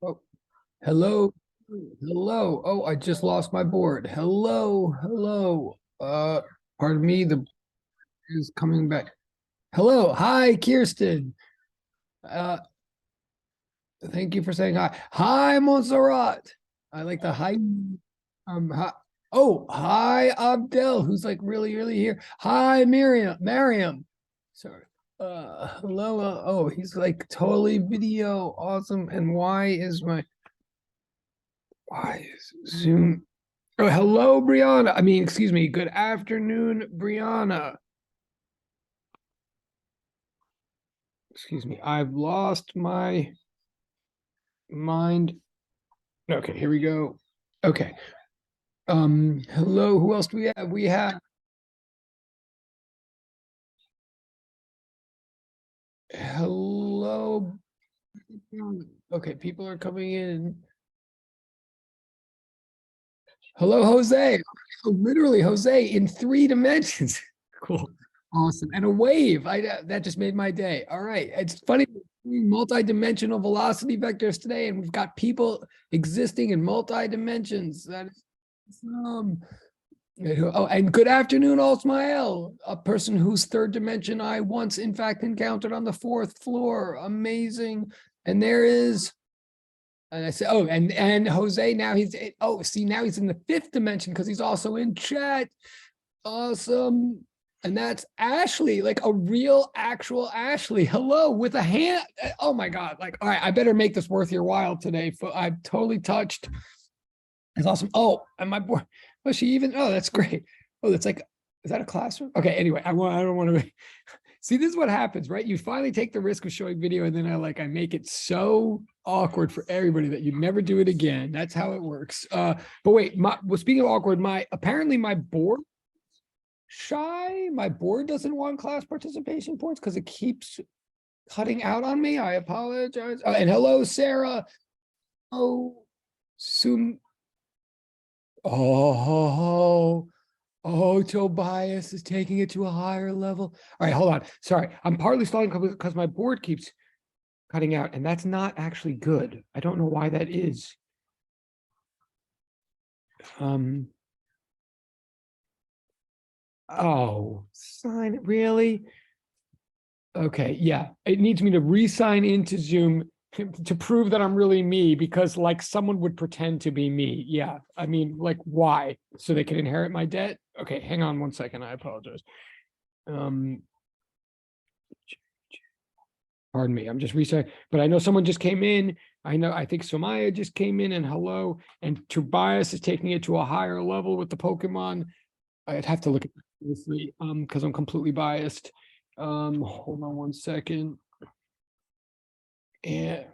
Oh, hello. Hello. Oh, I just lost my board. Hello. Hello. Pardon me, the is coming back. Hello. Hi, Kirsten. Uh, thank you for saying hi. Hi, Montserrat. I like the hi. Hi. Oh, hi, Abdel, who's like really, really here. Hi, Miriam. Sorry. Hello. Oh, he's like totally video. Awesome. And why is Zoom? Oh, hello, Brianna. I mean, excuse me. Good afternoon, Brianna. Excuse me. I've lost my mind. Okay, here we go. Okay. Hello. Who else do we have? We have hello. Okay, people are coming in. Hello, Jose. Oh, literally, Jose in 3 dimensions. Cool. Awesome. And a wave. That just made my day. All right. It's funny multi-dimensional velocity vectors today, and we've got people existing in multi-dimensions. That is oh, and good afternoon, Alsmael, a person whose third dimension I once in fact encountered on the 4th floor. Amazing. And there is and I said, oh, and Jose, now he's see, now he's in the 5th dimension because he's also in chat. Awesome. And that's Ashley, like a real actual Ashley. Hello, with a hand. Oh my God. Like, all right, I better make this worth your while today. I'm totally touched. It's awesome. Oh, and my boy, was she even? Oh, that's great. Oh, that's like, is that a classroom? Okay, anyway, I don't want to see, this is what happens, right? You finally take the risk of showing video, and then I make it so awkward for everybody that you'd never do it again. That's how it works. But wait, well, speaking of awkward, apparently my board my board doesn't want class participation points because it keeps cutting out on me. I apologize. And hello, Sarah. Oh, soon. Oh, Tobias is taking it to a higher level. All right, hold on. Sorry, I'm partly stalling because my board keeps cutting out, and that's not actually good. I don't know why that is. Oh, sign it, really? Okay, yeah, it needs me to re-sign into Zoom to prove that I'm really me, because like someone would pretend to be me. Yeah, I mean, like, why? So they can inherit my debt? Okay, hang on 1 second. I apologize. Pardon me, I'm just resetting, but I know someone just came in. I think Somaya just came in, and hello, and Tobias is taking it to a higher level with the Pokemon. I'd have to look at this because I'm completely biased. Hold on 1 second. And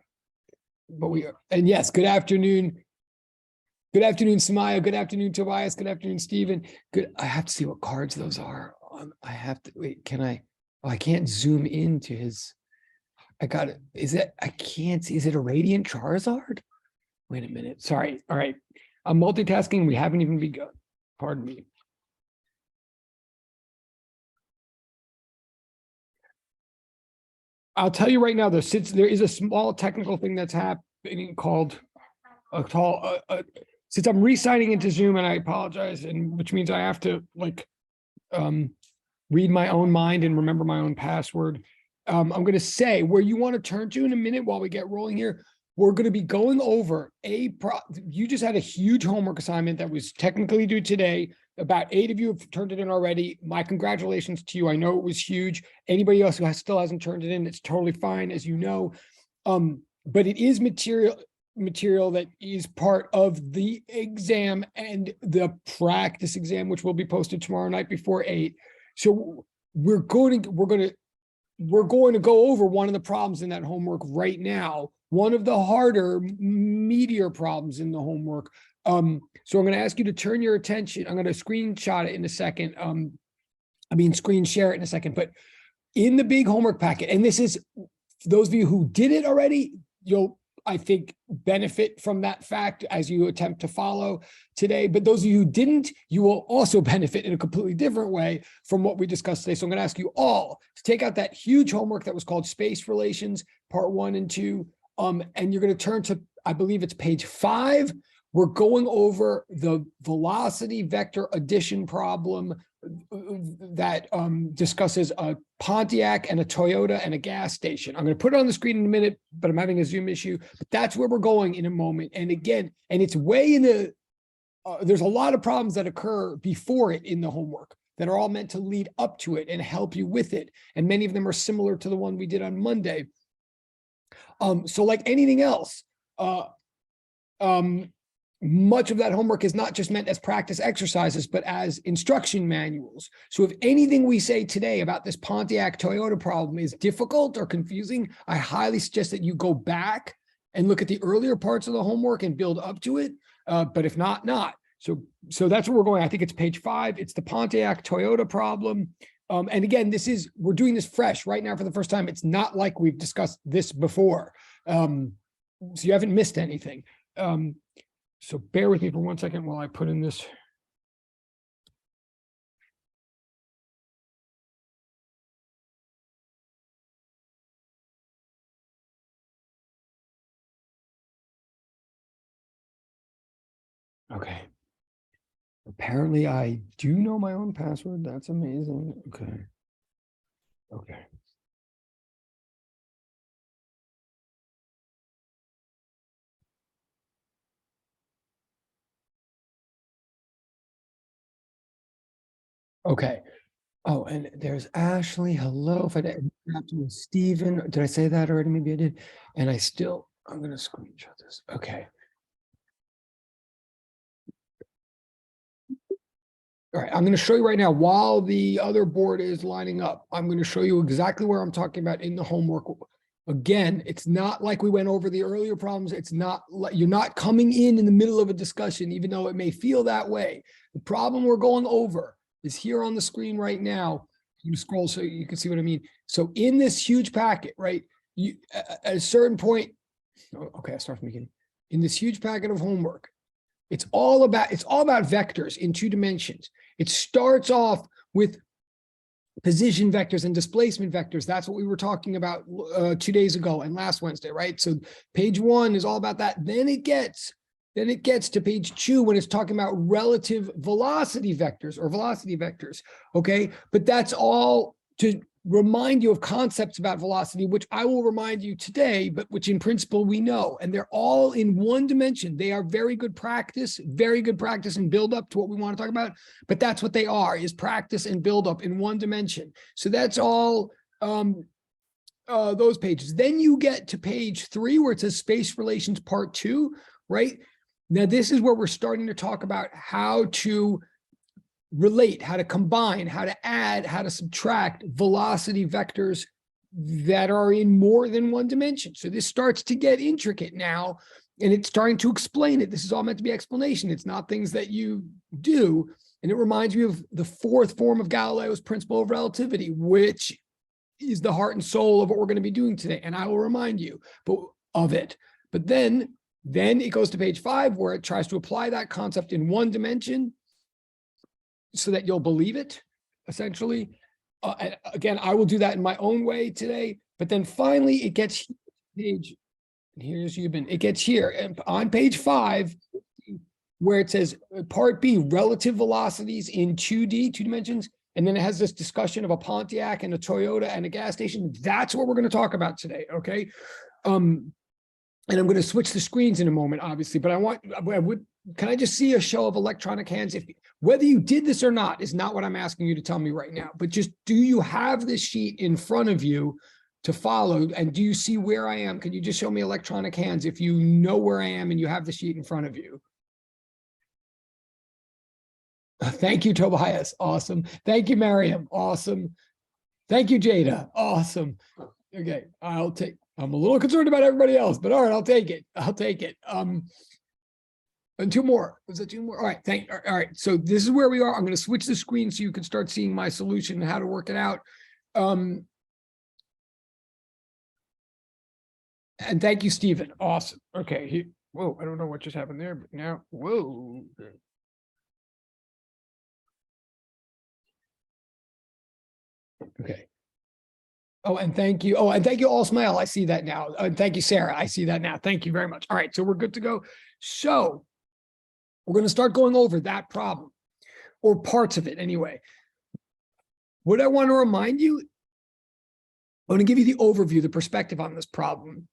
and yes, good afternoon. Good afternoon, Samaya. Good afternoon, Tobias. Good afternoon, Stephen. Good. I have to see what cards those are. I have to wait. Can I? Oh, I can't zoom into his. I got it. Is it? I can't see. Is it a Radiant Charizard? Wait a minute. Sorry. All right. I'm multitasking. We haven't even begun. Pardon me. I'll tell you right now, though, since there is a small technical thing that's happening called a call, since I'm re-signing into Zoom, and I apologize, and which means I have to read my own mind and remember my own password. I'm going to say where you want to turn to in a minute while we get rolling here. We're going to be going over you just had a huge homework assignment that was technically due today. About 8 of you have turned it in already. My congratulations to you. I know it was huge. Anybody else who still hasn't turned it in, it's totally fine, as you know. But it is material that is part of the exam and the practice exam, which will be posted tomorrow night before 8. So we're going to go over one of the problems in that homework right now, one of the harder, meatier problems in the homework. So I'm going to ask you to turn your attention. I'm going to screenshot it in a second. Screen share it in a second. But in the big homework packet, and this is for those of you who did it already, you'll, I think, benefit from that fact as you attempt to follow today. But those of you who didn't, you will also benefit in a completely different way from what we discussed today. So I'm going to ask you all to take out that huge homework that was called Space Relations, Part 1 and 2. And you're going to turn to I believe it's page 5. We're going over the velocity vector addition problem that discusses a Pontiac and a Toyota and a gas station. I'm going to put it on the screen in a minute, but I'm having a Zoom issue. But that's where we're going in a moment. And again, and it's way in the, there's a lot of problems that occur before it in the homework that are all meant to lead up to it and help you with it. And many of them are similar to the one we did on Monday. So like anything else, much of that homework is not just meant as practice exercises, but as instruction manuals. So if anything we say today about this Pontiac Toyota problem is difficult or confusing, I highly suggest that you go back and look at the earlier parts of the homework and build up to it. But if not, not. So that's where we're going. I think it's page 5. It's the Pontiac Toyota problem. And again, we're doing this fresh right now for the first time. It's not like we've discussed this before. So you haven't missed anything. So bear with me for 1 second while I put in this. Okay. Apparently I do know my own password. That's amazing. Okay. Okay. Okay. Oh, and there's Ashley. Hello. If I didn't Stephen, did I say that already? Maybe I did. And I'm going to screenshot this. Okay. All right. I'm going to show you right now while the other board is lining up. I'm going to show you exactly where I'm talking about in the homework. Again, it's not like we went over the earlier problems. It's not like you're not coming in the middle of a discussion, even though it may feel that way. The problem we're going over is here on the screen right now. You scroll so you can see what I mean. So in this huge packet, right, you at a certain point, okay, I start from the beginning. In this huge packet of homework, it's all about vectors in 2 dimensions. It starts off with position vectors and displacement vectors. That's what we were talking about 2 days ago and last Wednesday, right? So page 1 is all about that. Then it gets to page 2 when it's talking about relative velocity vectors or velocity vectors. Okay, but that's all to remind you of concepts about velocity, which I will remind you today, but which in principle we know, and they're all in 1 dimension. They are very good practice and build up to what we want to talk about. But that's what they are, is practice and build up in 1 dimension. So that's all those pages. Then you get to page 3 where it says space relations part 2, right? Now, this is where we're starting to talk about how to relate, how to combine, how to add, how to subtract velocity vectors that are in more than 1 dimension. So this starts to get intricate now, and it's starting to explain it. This is all meant to be explanation. It's not things that you do. And it reminds me of the 4th form of Galileo's principle of relativity, which is the heart and soul of what we're going to be doing today. And I will remind you of it. But then it goes to page 5 where it tries to apply that concept in 1 dimension so that you'll believe it, essentially. Again, I will do that in my own way today. But then finally, it gets page. Here's Euban. It gets here and on page 5, where it says part B, relative velocities in 2D, 2 dimensions. And then it has this discussion of a Pontiac and a Toyota and a gas station. That's what we're going to talk about today. Okay. And I'm going to switch the screens in a moment, obviously, but can I just see a show of electronic hands? Whether you did this or not is not what I'm asking you to tell me right now, but just, do you have this sheet in front of you to follow? And do you see where I am? Can you just show me electronic hands if you know where I am and you have the sheet in front of you? Thank you, Tobias. Awesome. Thank you, Mariam. Awesome. Thank you, Jada. Awesome. Okay, I'm a little concerned about everybody else, but all right, I'll take it. And 2 more. Was it 2 more? All right, all right. So this is where we are. I'm going to switch the screen so you can start seeing my solution and how to work it out. And thank you, Stephen. Awesome. Okay. Whoa, I don't know what just happened there, but now, whoa. Okay. Oh, and thank you. Oh, and thank you, All Smile. I see that now. And thank you, Sarah. I see that now. Thank you very much. All right, so we're good to go. So we're going to start going over that problem, or parts of it anyway. What I want to remind you, I'm going to give you the overview, the perspective on this problem.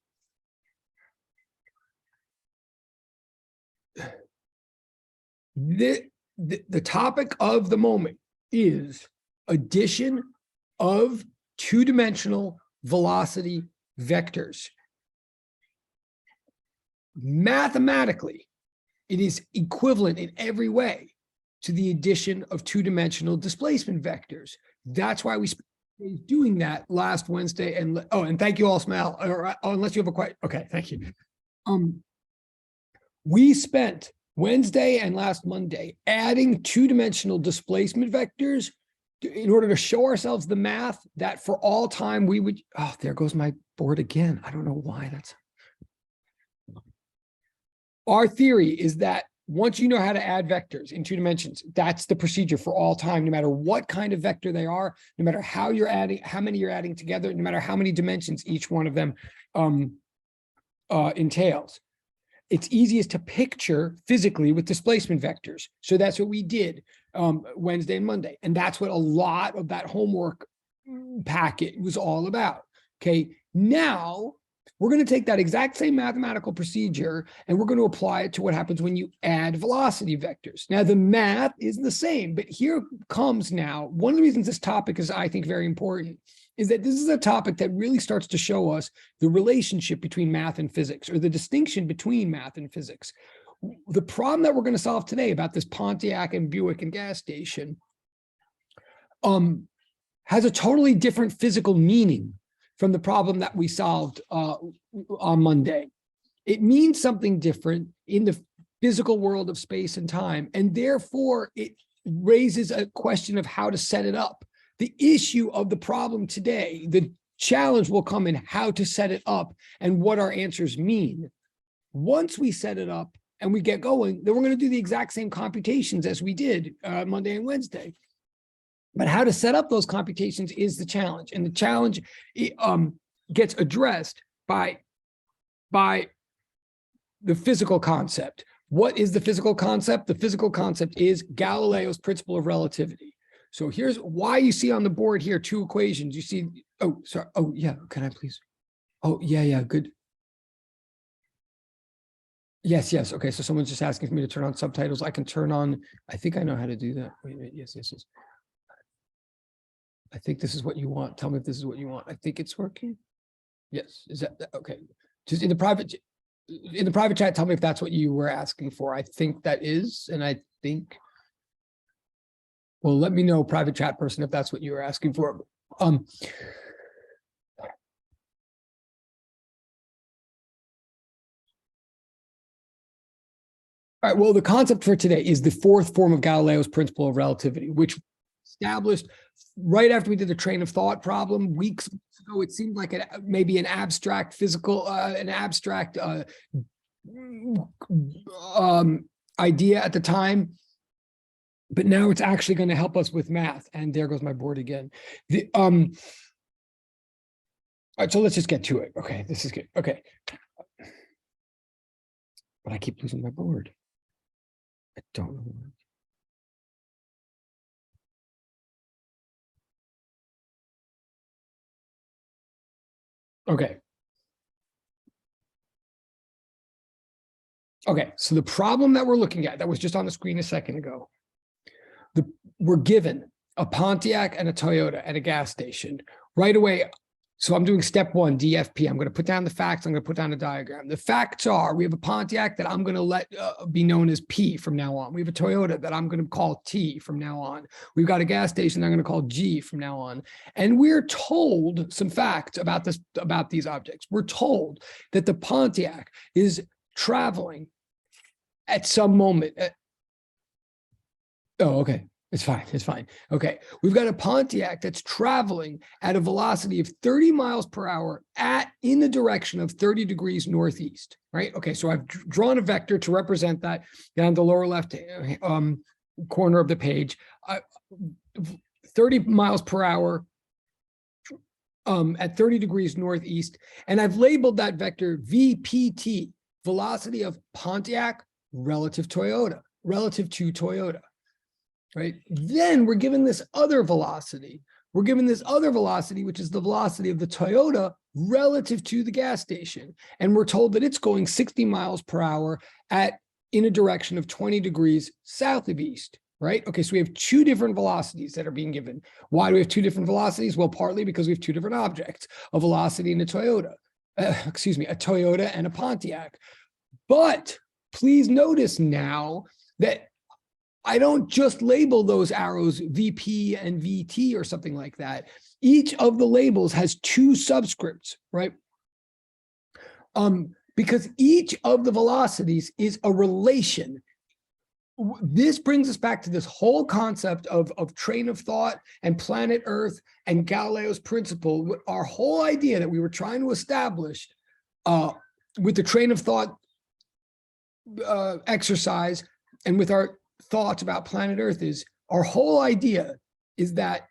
The topic of the moment is addition of two-dimensional velocity vectors. Mathematically, it is equivalent in every way to the addition of two-dimensional displacement vectors. That's why we spent doing that last Wednesday. And and thank you, All Smile. Or unless you have a question. Okay, thank you. We spent Wednesday and last Monday adding two-dimensional displacement vectors in order to show ourselves the math that for all time we would, oh, there goes my board again. I don't know why that's. Our theory is that once you know how to add vectors in two dimensions, that's the procedure for all time, no matter what kind of vector they are, no matter how you're adding, how many you're adding together, no matter how many dimensions each one of them entails. It's easiest to picture physically with displacement vectors. So that's what we did Wednesday and Monday. And that's what a lot of that homework packet was all about. Okay, now we're going to take that exact same mathematical procedure and we're going to apply it to what happens when you add velocity vectors. Now, the math is the same, but here comes now, one of the reasons this topic is, I think, very important is that this is a topic that really starts to show us the relationship between math and physics, or the distinction between math and physics. The problem that we're going to solve today about this Pontiac and Buick and gas station has a totally different physical meaning from the problem that we solved on Monday. It means something different in the physical world of space and time, and therefore it raises a question of how to set it up. The issue of the problem today, the challenge will come in how to set it up and what our answers mean. Once we set it up and we get going, then we're going to do the exact same computations as we did Monday and Wednesday. But how to set up those computations is the challenge. And the challenge gets addressed by the physical concept. What is the physical concept? The physical concept is Galileo's principle of relativity. So here's why you see on the board here two equations. You see, oh, sorry. Oh, yeah. Can I please? Oh, yeah, good. Yes. Okay, so someone's just asking for me to turn on subtitles. I can turn on, I think I know how to do that. Wait, yes. I think this is what you want. Tell me if this is what you want. I think it's working. Yes, is that okay? Just in the private chat, tell me if that's what you were asking for. I think that is, and I think, well, let me know, private chat person, if that's what you were asking for. All right, well, the concept for today is the fourth form of Galileo's principle of relativity, which established right after we did the train of thought problem weeks ago. It seemed like maybe an abstract physical, idea at the time, but now it's actually going to help us with math. And there goes my board again. All right, so let's just get to it. Okay, this is good. Okay, but I keep losing my board. I don't know. Okay, so the problem that we're looking at that was just on the screen a second ago, we're given a Pontiac and a Toyota at a gas station right away. So I'm doing step one, DFP. I'm going to put down the facts. I'm going to put down a diagram. The facts are we have a Pontiac that I'm going to let be known as P from now on. We have a Toyota that I'm going to call T from now on. We've got a gas station that I'm going to call G from now on. And we're told some facts about these objects. We're told that the Pontiac is traveling at some moment. Oh, okay. It's fine. Okay. We've got a Pontiac that's traveling at a velocity of 30 miles per hour in the direction of 30 degrees northeast, right? Okay. So I've drawn a vector to represent that down the lower left corner of the page. 30 miles per hour at 30 degrees northeast. And I've labeled that vector VPT, velocity of Pontiac relative to Toyota, right? Then we're given this other velocity. We're given this other velocity, which is the velocity of the Toyota relative to the gas station. And we're told that it's going 60 miles per hour in a direction of 20 degrees south of east, right? Okay, so we have two different velocities that are being given. Why do we have two different velocities? Well, partly because we have two different objects, a velocity and a Toyota, a Toyota and a Pontiac. But please notice now that I don't just label those arrows VP and VT or something like that. Each of the labels has two subscripts, right? Because each of the velocities is a relation. This brings us back to this whole concept of train of thought and planet Earth and Galileo's principle. Our whole idea that we were trying to establish with the train of thought exercise and with our thoughts about planet Earth is our whole idea is that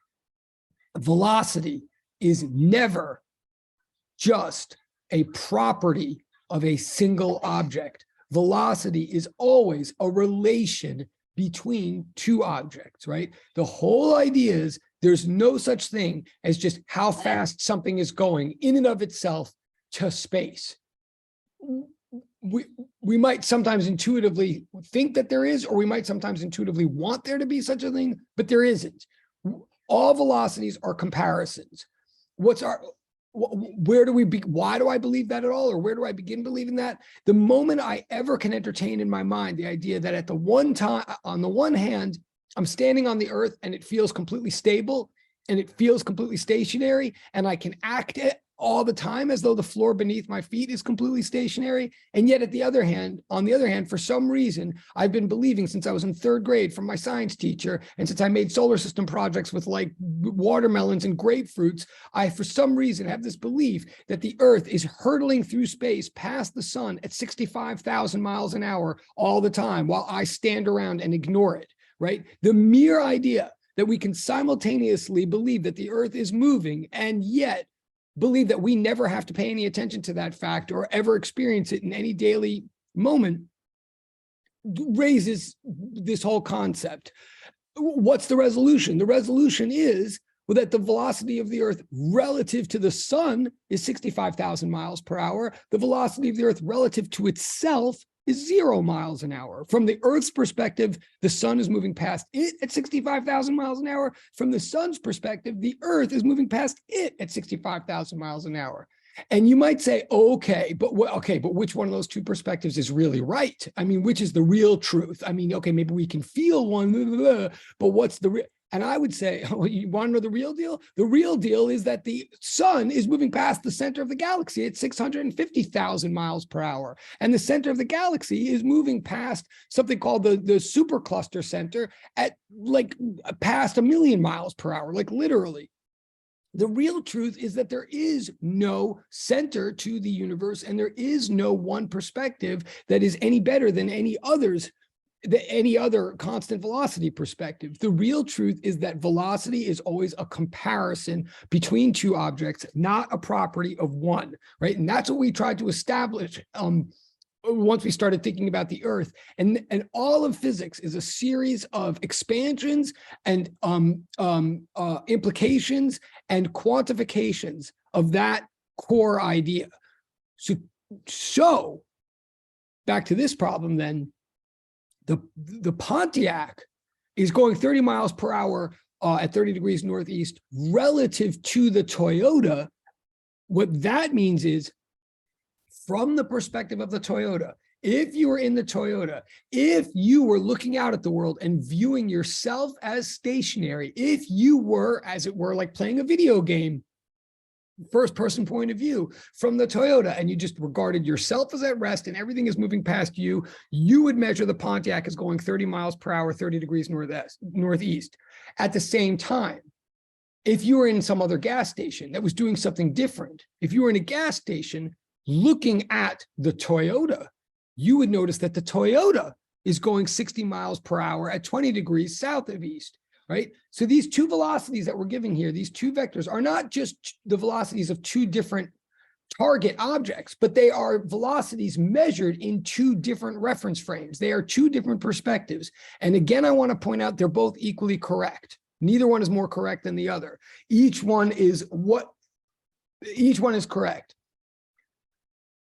velocity is never just a property of a single object. Velocity is always a relation between two objects, right? The whole idea is there's no such thing as just how fast something is going in and of itself to space. We might sometimes intuitively think that there is, or we might sometimes intuitively want there to be such a thing, but there isn't. All velocities are comparisons. Where do we be? Why do I believe that at all? Or where do I begin believing that? The moment I ever can entertain in my mind the idea that on the one hand, I'm standing on the earth and it feels completely stable and it feels completely stationary and I can act it all the time as though the floor beneath my feet is completely stationary. And yet on the other hand, for some reason, I've been believing since I was in 3rd grade from my science teacher, and since I made solar system projects with like watermelons and grapefruits, I, for some reason, have this belief that the earth is hurtling through space past the sun at 65,000 miles an hour all the time while I stand around and ignore it, right? The mere idea that we can simultaneously believe that the earth is moving and yet believe that we never have to pay any attention to that fact or ever experience it in any daily moment raises this whole concept. What's the resolution? The resolution is that the velocity of the earth relative to the sun is 65,000 miles per hour. The velocity of the earth relative to itself is 0 miles an hour. From the earth's perspective, the sun is moving past it at 65,000 miles an hour. From the sun's perspective, the earth is moving past it at 65,000 miles an hour. And you might say, okay, but which one of those two perspectives is really right? I mean, which is the real truth? I mean, okay, maybe we can feel one, but what's the real? And I would say, oh, you want to know the real deal? The real deal is that the sun is moving past the center of the galaxy at 650,000 miles per hour. And the center of the galaxy is moving past something called the supercluster center at like past 1 million miles per hour, like literally. The real truth is that there is no center to the universe, and there is no one perspective that is any better than any other constant velocity perspective. The real truth is that velocity is always a comparison between two objects, not a property of one, right? And that's what we tried to establish once we started thinking about the earth. And all of physics is a series of expansions and implications and quantifications of that core idea. So back to this problem then, the Pontiac is going 30 miles per hour at 30 degrees northeast relative to the Toyota. What that means is, from the perspective of the Toyota, if you were in the Toyota, if you were looking out at the world and viewing yourself as stationary, if you were, as it were, like playing a video game, first person point of view from the Toyota, and you just regarded yourself as at rest and everything is moving past you, you would measure the Pontiac as going 30 miles per hour, 30 degrees northeast. At the same time, if you were in some other gas station that was doing something different, if you were in a gas station looking at the Toyota, you would notice that the Toyota is going 60 miles per hour at 20 degrees south of east. right? So these two velocities that we're giving here, these two vectors, are not just the velocities of two different target objects, but they are velocities measured in two different reference frames. They are two different perspectives. And again, I want to point out they're both equally correct. Neither one is more correct than the other. Each one is correct.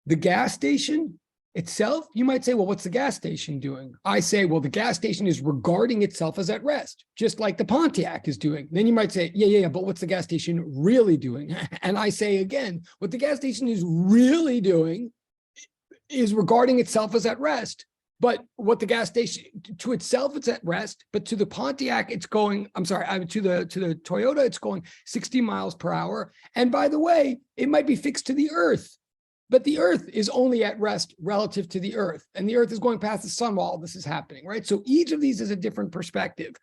The gas station itself, you might say, well, what's the gas station doing? I say, well, the gas station is regarding itself as at rest, just like the Pontiac is doing. Then you might say, yeah, but what's the gas station really doing? And I say again, what the gas station is really doing is regarding itself as at rest. But what the gas station, to itself, it's at rest, but to the Pontiac, it's going, to the Toyota, it's going 60 miles per hour. And by the way, it might be fixed to the earth. But the earth is only at rest relative to the earth, and the earth is going past the sun while all this is happening, right? So each of these is a different perspective.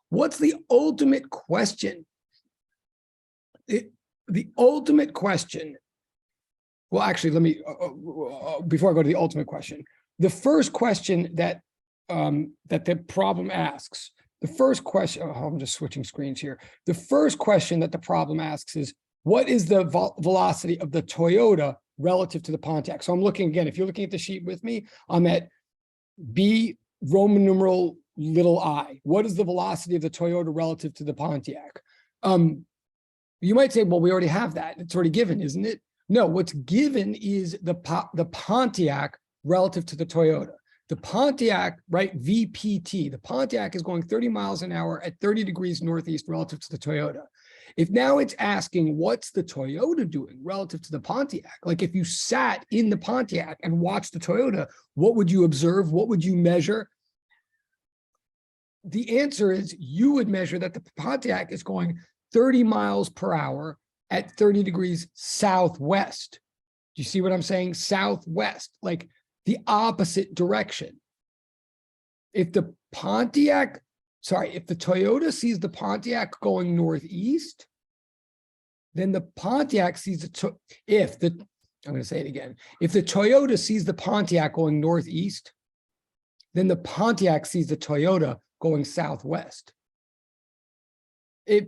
What's the ultimate question? The ultimate question, well, actually, let me, before I go to the ultimate question, the first question that the problem asks, the first question, I'm just switching screens here. The first question that the problem asks is, what is the velocity of the Toyota relative to the Pontiac? So I'm looking again, if you're looking at the sheet with me, I'm at B Roman numeral little I. What is the velocity of the Toyota relative to the Pontiac? You might say, well, we already have that. It's already given, isn't it? No, what's given is the Pontiac relative to the Toyota. The Pontiac, right, VPT, the Pontiac is going 30 miles an hour at 30 degrees northeast relative to the Toyota. If now it's asking, what's the Toyota doing relative to the Pontiac? Like if you sat in the Pontiac and watched the Toyota, what would you observe? What would you measure? The answer is you would measure that the Pontiac is going 30 miles per hour at 30 degrees southwest. Do you see what I'm saying? Southwest, like the opposite direction. If the Toyota sees the Pontiac going northeast, then the Pontiac sees I'm going to say it again. If the Toyota sees the Pontiac going northeast, then the Pontiac sees the Toyota going southwest. If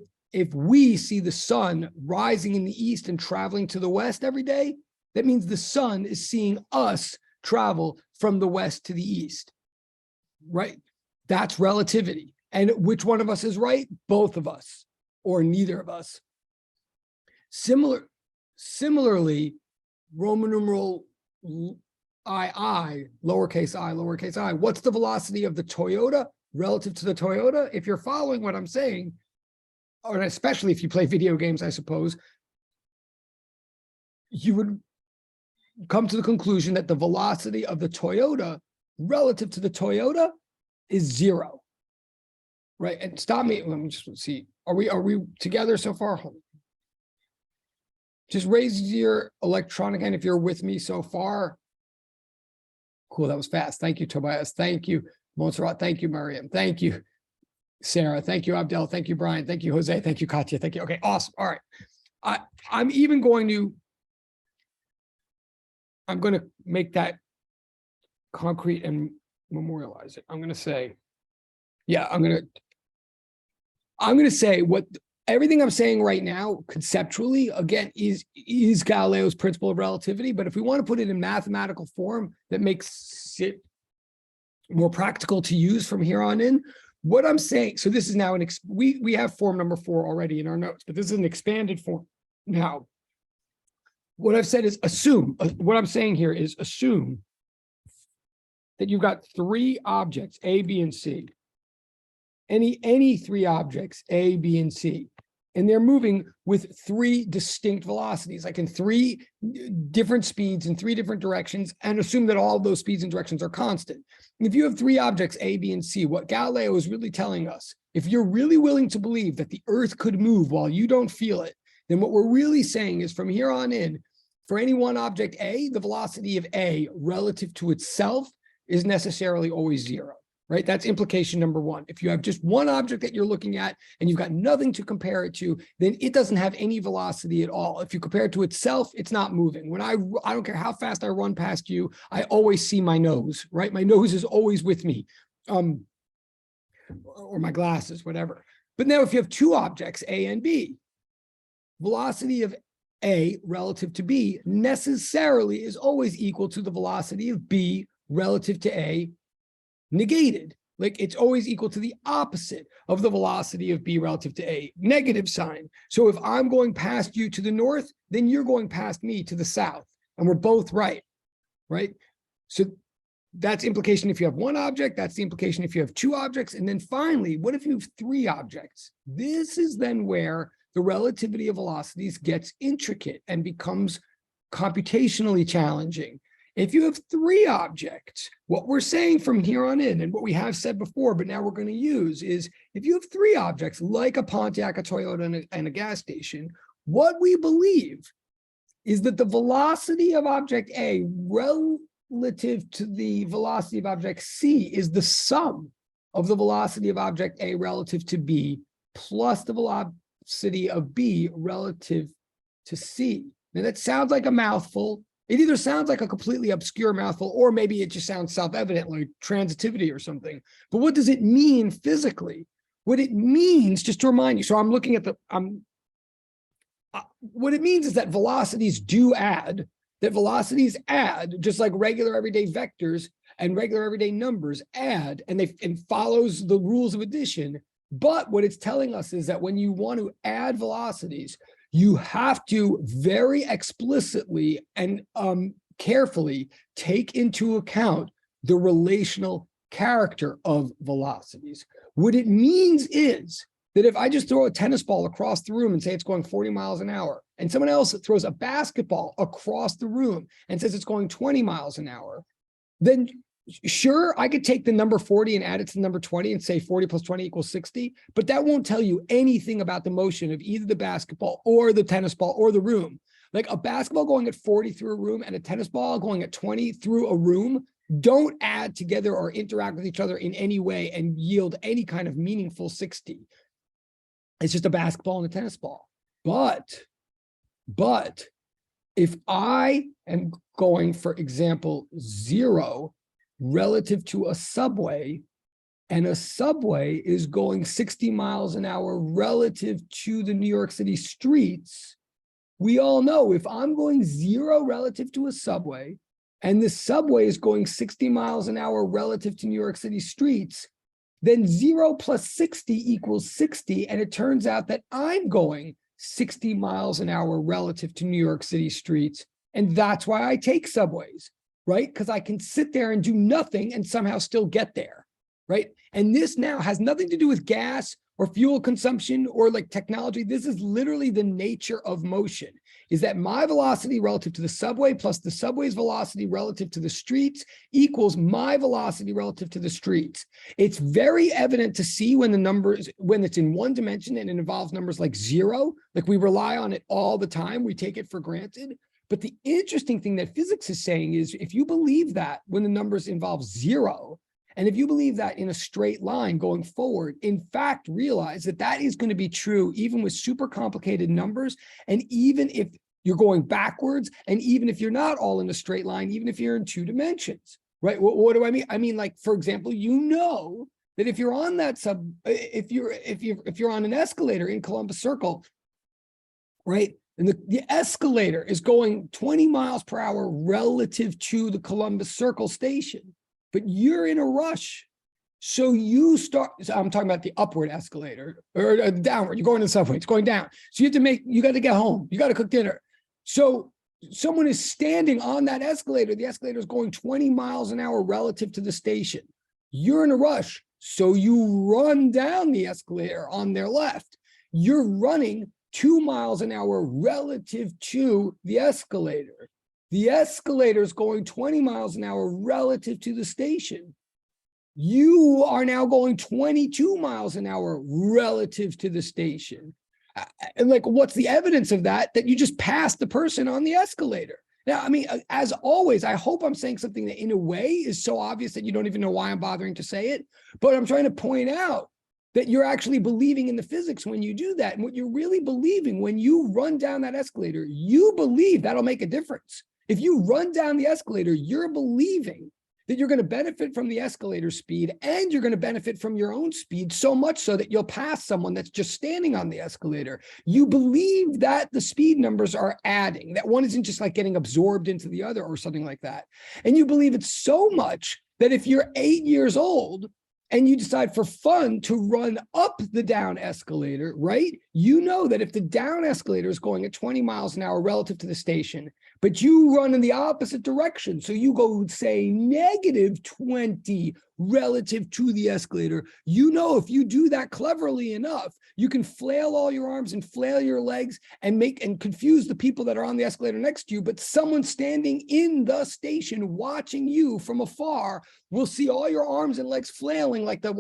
we see the sun rising in the east and traveling to the west every day, that means the sun is seeing us travel from the west to the east, right? That's relativity. And which one of us is right? Both of us, or neither of us. Similarly, Roman numeral I, lowercase I, what's the velocity of the Toyota relative to the Toyota? If you're following what I'm saying, or especially if you play video games, I suppose, you would come to the conclusion that the velocity of the Toyota relative to the Toyota is 0. Right, and stop me. Let me just see. Are we together so far? Just raise your electronic hand if you're with me so far. Cool, that was fast. Thank you, Tobias. Thank you, Montserrat. Thank you, Mariam. Thank you, Sarah. Thank you, Abdel. Thank you, Brian. Thank you, Jose. Thank you, Katya. Thank you. Okay, awesome. All right. I'm going to make that concrete and memorialize it. I'm going to say, yeah, I'm going to say what everything I'm saying right now, conceptually, again, is Galileo's principle of relativity. But if we want to put it in mathematical form that makes it more practical to use from here on in, what I'm saying, so this is now we have form number 4 already in our notes, but this is an expanded form. Now, what I've said is assume, what I'm saying here is assume that you've got 3 objects, A, B, and C. Any 3 objects, A, B, and C. And they're moving with 3 distinct velocities, like in 3 different speeds in 3 different directions, and assume that all of those speeds and directions are constant. If you have 3 objects, A, B, and C, what Galileo is really telling us, if you're really willing to believe that the Earth could move while you don't feel it, then what we're really saying is from here on in, for any one object A, the velocity of A relative to itself is necessarily always 0. Right? That's implication number 1. If you have just one object that you're looking at and you've got nothing to compare it to, then it doesn't have any velocity at all. If you compare it to itself, it's not moving. When I don't care how fast I run past you, I always see my nose, right? My nose is always with me, or my glasses, whatever. But now if you have two objects, A and B, velocity of A relative to B necessarily is always equal to the velocity of B relative to A negated. Like it's always equal to the opposite of the velocity of B relative to A, negative sign. So if I'm going past you to the north, then you're going past me to the south, and we're both right? So that's implication if you have one object, that's the implication if you have two objects. And then finally, what if you have three objects? This is then where the relativity of velocities gets intricate and becomes computationally challenging. If you have three objects, what we're saying from here on in, and what we have said before, but now we're going to use, is if you have three objects, like a Pontiac, a Toyota, and a gas station, what we believe is that the velocity of object A relative to the velocity of object C is the sum of the velocity of object A relative to B plus the velocity of B relative to C. Now that sounds like a mouthful. It either sounds like a completely obscure mouthful, or maybe it just sounds self-evident, like transitivity or something. But what does it mean physically? What it means, just to remind you, so I'm looking at what it means is that velocities do add, that velocities add, just like regular everyday vectors and regular everyday numbers add, and follows the rules of addition. But what it's telling us is that when you want to add velocities, you have to very explicitly and carefully take into account the relational character of velocities. What it means is that if I just throw a tennis ball across the room and say it's going 40 miles an hour, and someone else throws a basketball across the room and says it's going 20 miles an hour, then sure, I could take the number 40 and add it to the number 20 and say 40 plus 20 equals 60, but that won't tell you anything about the motion of either the basketball or the tennis ball or the room. Like a basketball going at 40 through a room and a tennis ball going at 20 through a room don't add together or interact with each other in any way and yield any kind of meaningful 60. It's just a basketball and a tennis ball. But if I am going, for example, 0 relative to a subway, and a subway is going 60 miles an hour relative to the New York City streets, we all know if I'm going 0 relative to a subway, and the subway is going 60 miles an hour relative to New York City streets, then 0 plus 60 equals 60. And it turns out that I'm going 60 miles an hour relative to New York City streets. And that's why I take subways, right? Because I can sit there and do nothing and somehow still get there, right? And this now has nothing to do with gas or fuel consumption or like technology. This is literally the nature of motion, is that my velocity relative to the subway plus the subway's velocity relative to the streets equals my velocity relative to the streets. It's very evident to see when the numbers, when it's in one dimension and it involves numbers like 0, like we rely on it all the time, we take it for granted. But the interesting thing that physics is saying is if you believe that when the numbers involve 0, and if you believe that in a straight line going forward, in fact, realize that that is going to be true even with super complicated numbers. And even if you're going backwards, and even if you're not all in a straight line, even if you're in 2 dimensions, right? What do I mean? I mean, like, for example, you know that if you're on that if you're on an escalator in Columbus Circle, right? And the escalator is going 20 miles per hour relative to the Columbus Circle station, but you're in a rush. So you start, so I'm talking about the upward escalator or downward, you're going to the subway, it's going down. So you got to get home, you got to cook dinner. So someone is standing on that escalator. The escalator is going 20 miles an hour relative to the station. You're in a rush. So you run down the escalator on their left. You're running 2 miles an hour relative to the escalator. The escalator is going 20 miles an hour relative to the station. You are now going 22 miles an hour relative to the station. And like, what's the evidence of that? That you just passed the person on the escalator. Now, I mean, as always, I hope I'm saying something that in a way is so obvious that you don't even know why I'm bothering to say it. But I'm trying to point out that you're actually believing in the physics when you do that. And what you're really believing when you run down that escalator, you believe that'll make a difference. If you run down the escalator, you're believing that you're going to benefit from the escalator speed and you're going to benefit from your own speed, so much so that you'll pass someone that's just standing on the escalator. You believe that the speed numbers are adding, that one isn't just like getting absorbed into the other or something like that. And you believe it so much that if you're 8 years old and you decide for fun to run up the down escalator, right? You know that if the down escalator is going at 20 miles an hour relative to the station, but you run in the opposite direction, so you go, say, -20 relative to the escalator, you know if you do that cleverly enough, you can flail all your arms and flail your legs and confuse the people that are on the escalator next to you, but someone standing in the station watching you from afar will see all your arms and legs flailing like the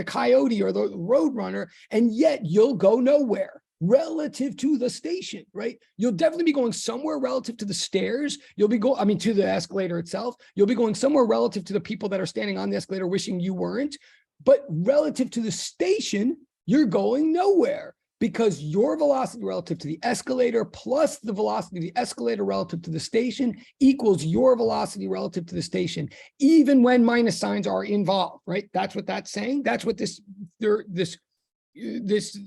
coyote or the road runner, and yet you'll go nowhere relative to the station, right? You'll definitely be going somewhere relative to the stairs. You'll be to the escalator itself. You'll be going somewhere relative to the people that are standing on the escalator wishing you weren't. But relative to the station, you're going nowhere, because your velocity relative to the escalator plus the velocity of the escalator relative to the station equals your velocity relative to the station, even when minus signs are involved, right? That's what that's saying. That's what this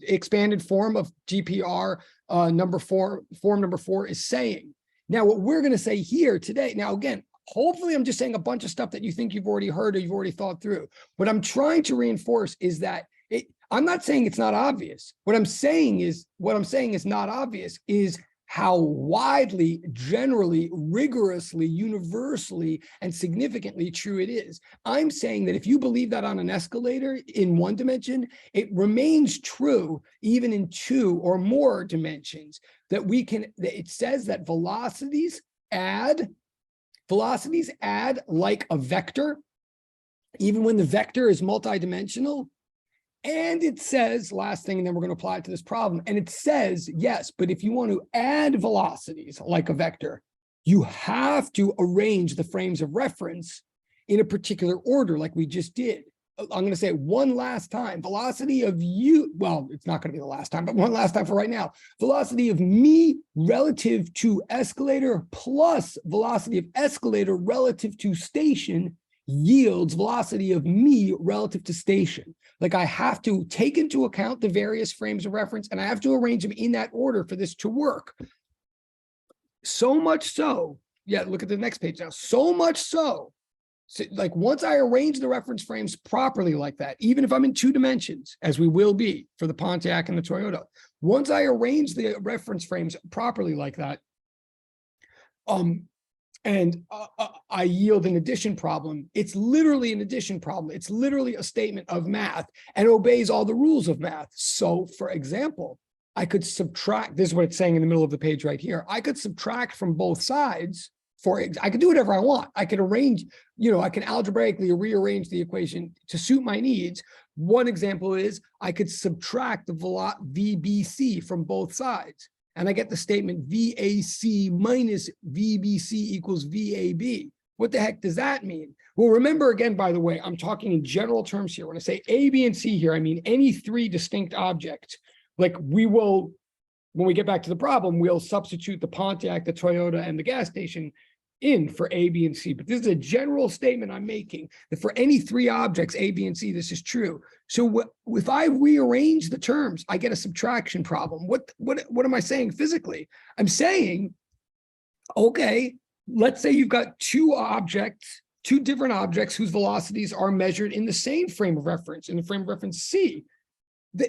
expanded form of GPR form number 4 is saying. Now, what we're going to say here today, now again, hopefully I'm just saying a bunch of stuff that you think you've already heard or you've already thought through. What I'm trying to reinforce is that I'm not saying it's not obvious. What I'm saying is not obvious is how widely, generally, rigorously, universally, and significantly true it is. I'm saying that if you believe that on an escalator in one dimension, it remains true even in 2 or more dimensions, that it says that velocities add like a vector, even when the vector is multidimensional. And it says, last thing, and then we're going to apply it to this problem. And it says, yes, but if you want to add velocities like a vector, you have to arrange the frames of reference in a particular order, like we just did. I'm going to say it one last time. Velocity of you, well, it's not going to be the last time, but one last time for right now. Velocity of me relative to escalator plus velocity of escalator relative to station yields velocity of me relative to station. Like, I have to take into account the various frames of reference, and I have to arrange them in that order for this to work. So much so, yeah, look at the next page now. So much so, like once I arrange the reference frames properly like that, even if I'm in 2 dimensions, as we will be for the Pontiac and the Toyota, once I arrange the reference frames properly like that, and I yield an addition problem, it's literally an addition problem. It's literally a statement of math and obeys all the rules of math. So, for example, I could subtract, this is what it's saying in the middle of the page right here. I could subtract from both sides. I could do whatever I want. I could arrange, I can algebraically rearrange the equation to suit my needs. One example is I could subtract the VBC from both sides. And I get the statement VAC minus VBC equals VAB. What the heck does that mean? Well, remember again, by the way, I'm talking in general terms here. When I say A, B, and C here, I mean any 3 distinct objects. Like, we will, when we get back to the problem, we'll substitute the Pontiac, the Toyota, and the gas station in for A, B, and C. But this is a general statement I'm making, that for any 3 objects, A, B, and C, this is true. So if I rearrange the terms, I get a subtraction problem. What am I saying physically? I'm saying, okay, let's say you've got 2 different objects whose velocities are measured in the same frame of reference, in the frame of reference C.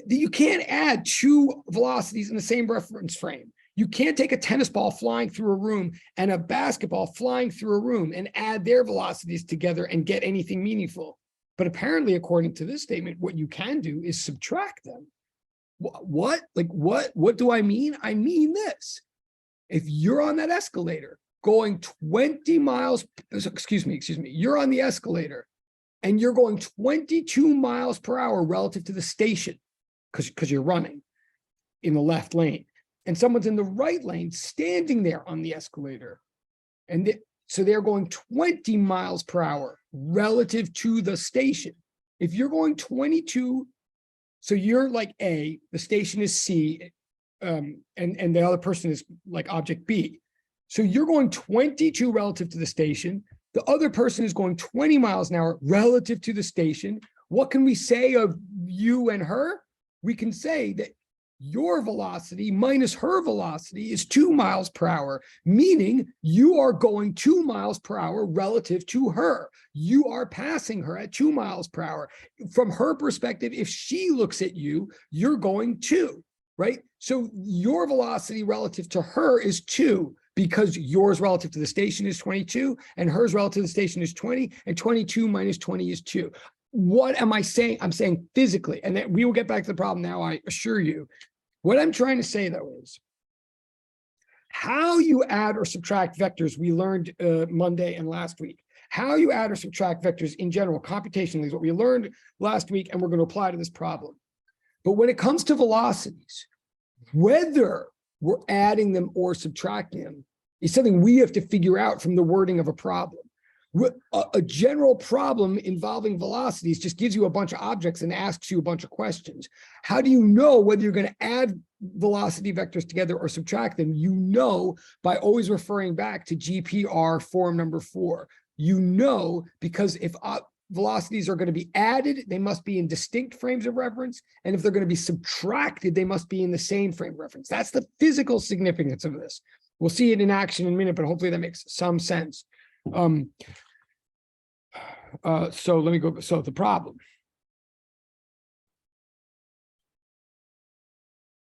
You can't add 2 velocities in the same reference frame. You can't take a tennis ball flying through a room and a basketball flying through a room and add their velocities together and get anything meaningful. But apparently, according to this statement, what you can do is subtract them. What? Like, what do I mean? I mean this. If you're on that escalator going 20 miles, excuse me, you're on the escalator and you're going 22 miles per hour relative to the station because you're running in the left lane. And someone's in the right lane standing there on the escalator. And so they're going 20 miles per hour relative to the station. If you're going 22, so you're like A, the station is C, and the other person is like object B. So you're going 22 relative to the station. The other person is going 20 miles an hour relative to the station. What can we say of you and her? We can say that your velocity minus her velocity is 2 miles per hour, meaning you are going 2 miles per hour relative to her. You are passing her at 2 miles per hour. From her perspective, if she looks at you, you're going 2, right? So your velocity relative to her is 2, because yours relative to the station is 22 and hers relative to the station is 20, and 22 minus 20 is 2. What am I saying? I'm saying physically, and then we will get back to the problem now, I assure you. What I'm trying to say, though, is how you add or subtract vectors. We learned Monday and last week. How you add or subtract vectors in general, computationally, is what we learned last week, and we're going to apply to this problem. But when it comes to velocities, whether we're adding them or subtracting them is something we have to figure out from the wording of a problem. A general problem involving velocities just gives you a bunch of objects and asks you a bunch of questions. How do you know whether you're going to add velocity vectors together or subtract them? You know by always referring back to GPR form number 4. You know because if velocities are going to be added, they must be in distinct frames of reference. And if they're going to be subtracted, they must be in the same frame of reference. That's the physical significance of this. We'll see it in action in a minute, but hopefully that makes some sense. So let me go. So the problem.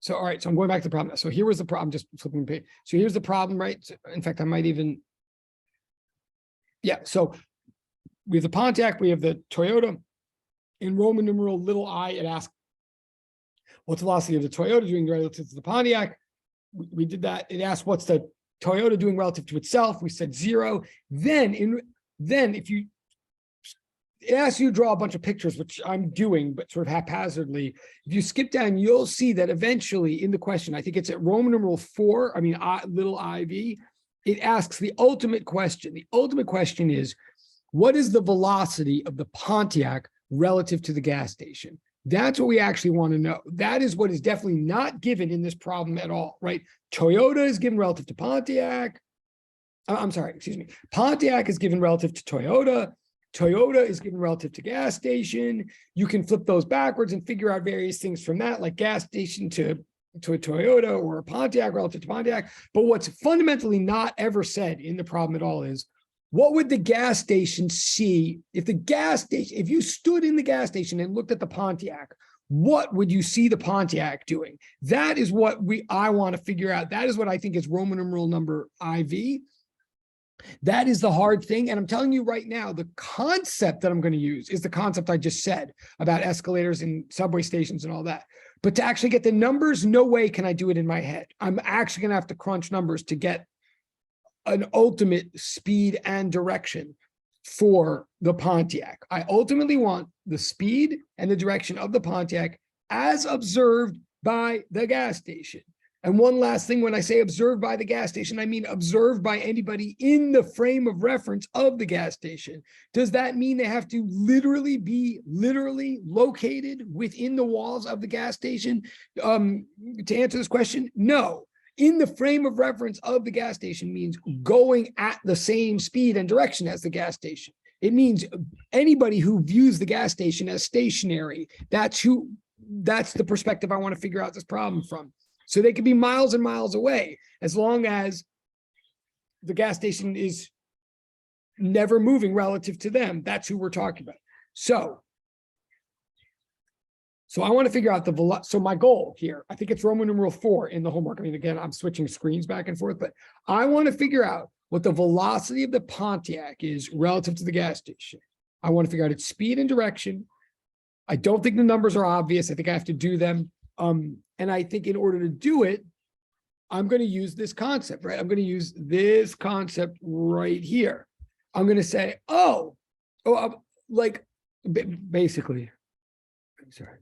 So, all right. So I'm going back to the problem. So here was the problem, just flipping the page. So here's the problem, right? So in fact, I might even, yeah. So we have the Pontiac, we have the Toyota. In Roman numeral little I, it asks, what's the velocity of the Toyota doing relative to the Pontiac? We did that. It asked, what's the Toyota doing relative to itself? We said 0. Then if you, it asks you to draw a bunch of pictures, which I'm doing, but sort of haphazardly. If you skip down, you'll see that eventually in the question, I think it's at Roman numeral 4, I mean, little iv, it asks the ultimate question. The ultimate question is, what is the velocity of the Pontiac relative to the gas station? That's what we actually want to know. That is what is definitely not given in this problem at all, right? Toyota is given relative to Pontiac. I'm sorry, excuse me. Pontiac is given relative to Toyota. Toyota is given relative to gas station. You can flip those backwards and figure out various things from that, like gas station to a Toyota or a Pontiac relative to Pontiac. But what's fundamentally not ever said in the problem at all is, what would the gas station see if if you stood in the gas station and looked at the Pontiac, what would you see the Pontiac doing? That is what I want to figure out. That is what I think is Roman numeral number IV. That is the hard thing. And I'm telling you right now, the concept that I'm going to use is the concept I just said about escalators and subway stations and all that. But to actually get the numbers, no way can I do it in my head. I'm actually going to have to crunch numbers to get an ultimate speed and direction for the Pontiac. I ultimately want the speed and the direction of the Pontiac as observed by the gas station. And one last thing, when I say observed by the gas station, I mean observed by anybody in the frame of reference of the gas station. Does that mean they have to be literally located within the walls of the gas station? To answer this question, no. In the frame of reference of the gas station means going at the same speed and direction as the gas station. It means anybody who views the gas station as stationary. That's the perspective I want to figure out this problem from. So they could be miles and miles away, as long as the gas station is never moving relative to them. That's who we're talking about. So I want to figure out the velocity. So my goal here, I think it's Roman numeral 4 in the homework. I mean, again, I'm switching screens back and forth, but I want to figure out what the velocity of the Pontiac is relative to the gas station. I want to figure out its speed and direction. I don't think the numbers are obvious. I think I have to do them. And I think in order to do it, I'm going to use this concept, right? I'm going to use this concept right here. I'm going to say, like basically, I'm sorry.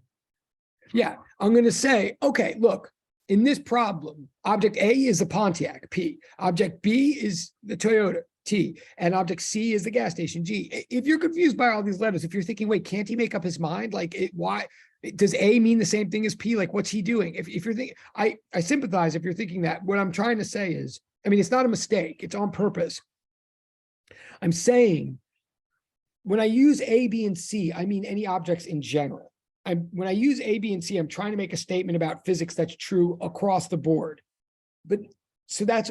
Yeah, I'm going to say, okay, look, in this problem, object A is the Pontiac, P. Object B is the Toyota, T. And object C is the gas station, G. If you're confused by all these letters, if you're thinking, wait, can't he make up his mind? Like, why? Does A mean the same thing as P? Like, what's he doing? If you're thinking, I sympathize if you're thinking that. What I'm trying to say is, I mean, it's not a mistake. It's on purpose. I'm saying when I use A, B, and C, I mean any objects in general. When I use A, B, and C, I'm trying to make a statement about physics that's true across the board. But so that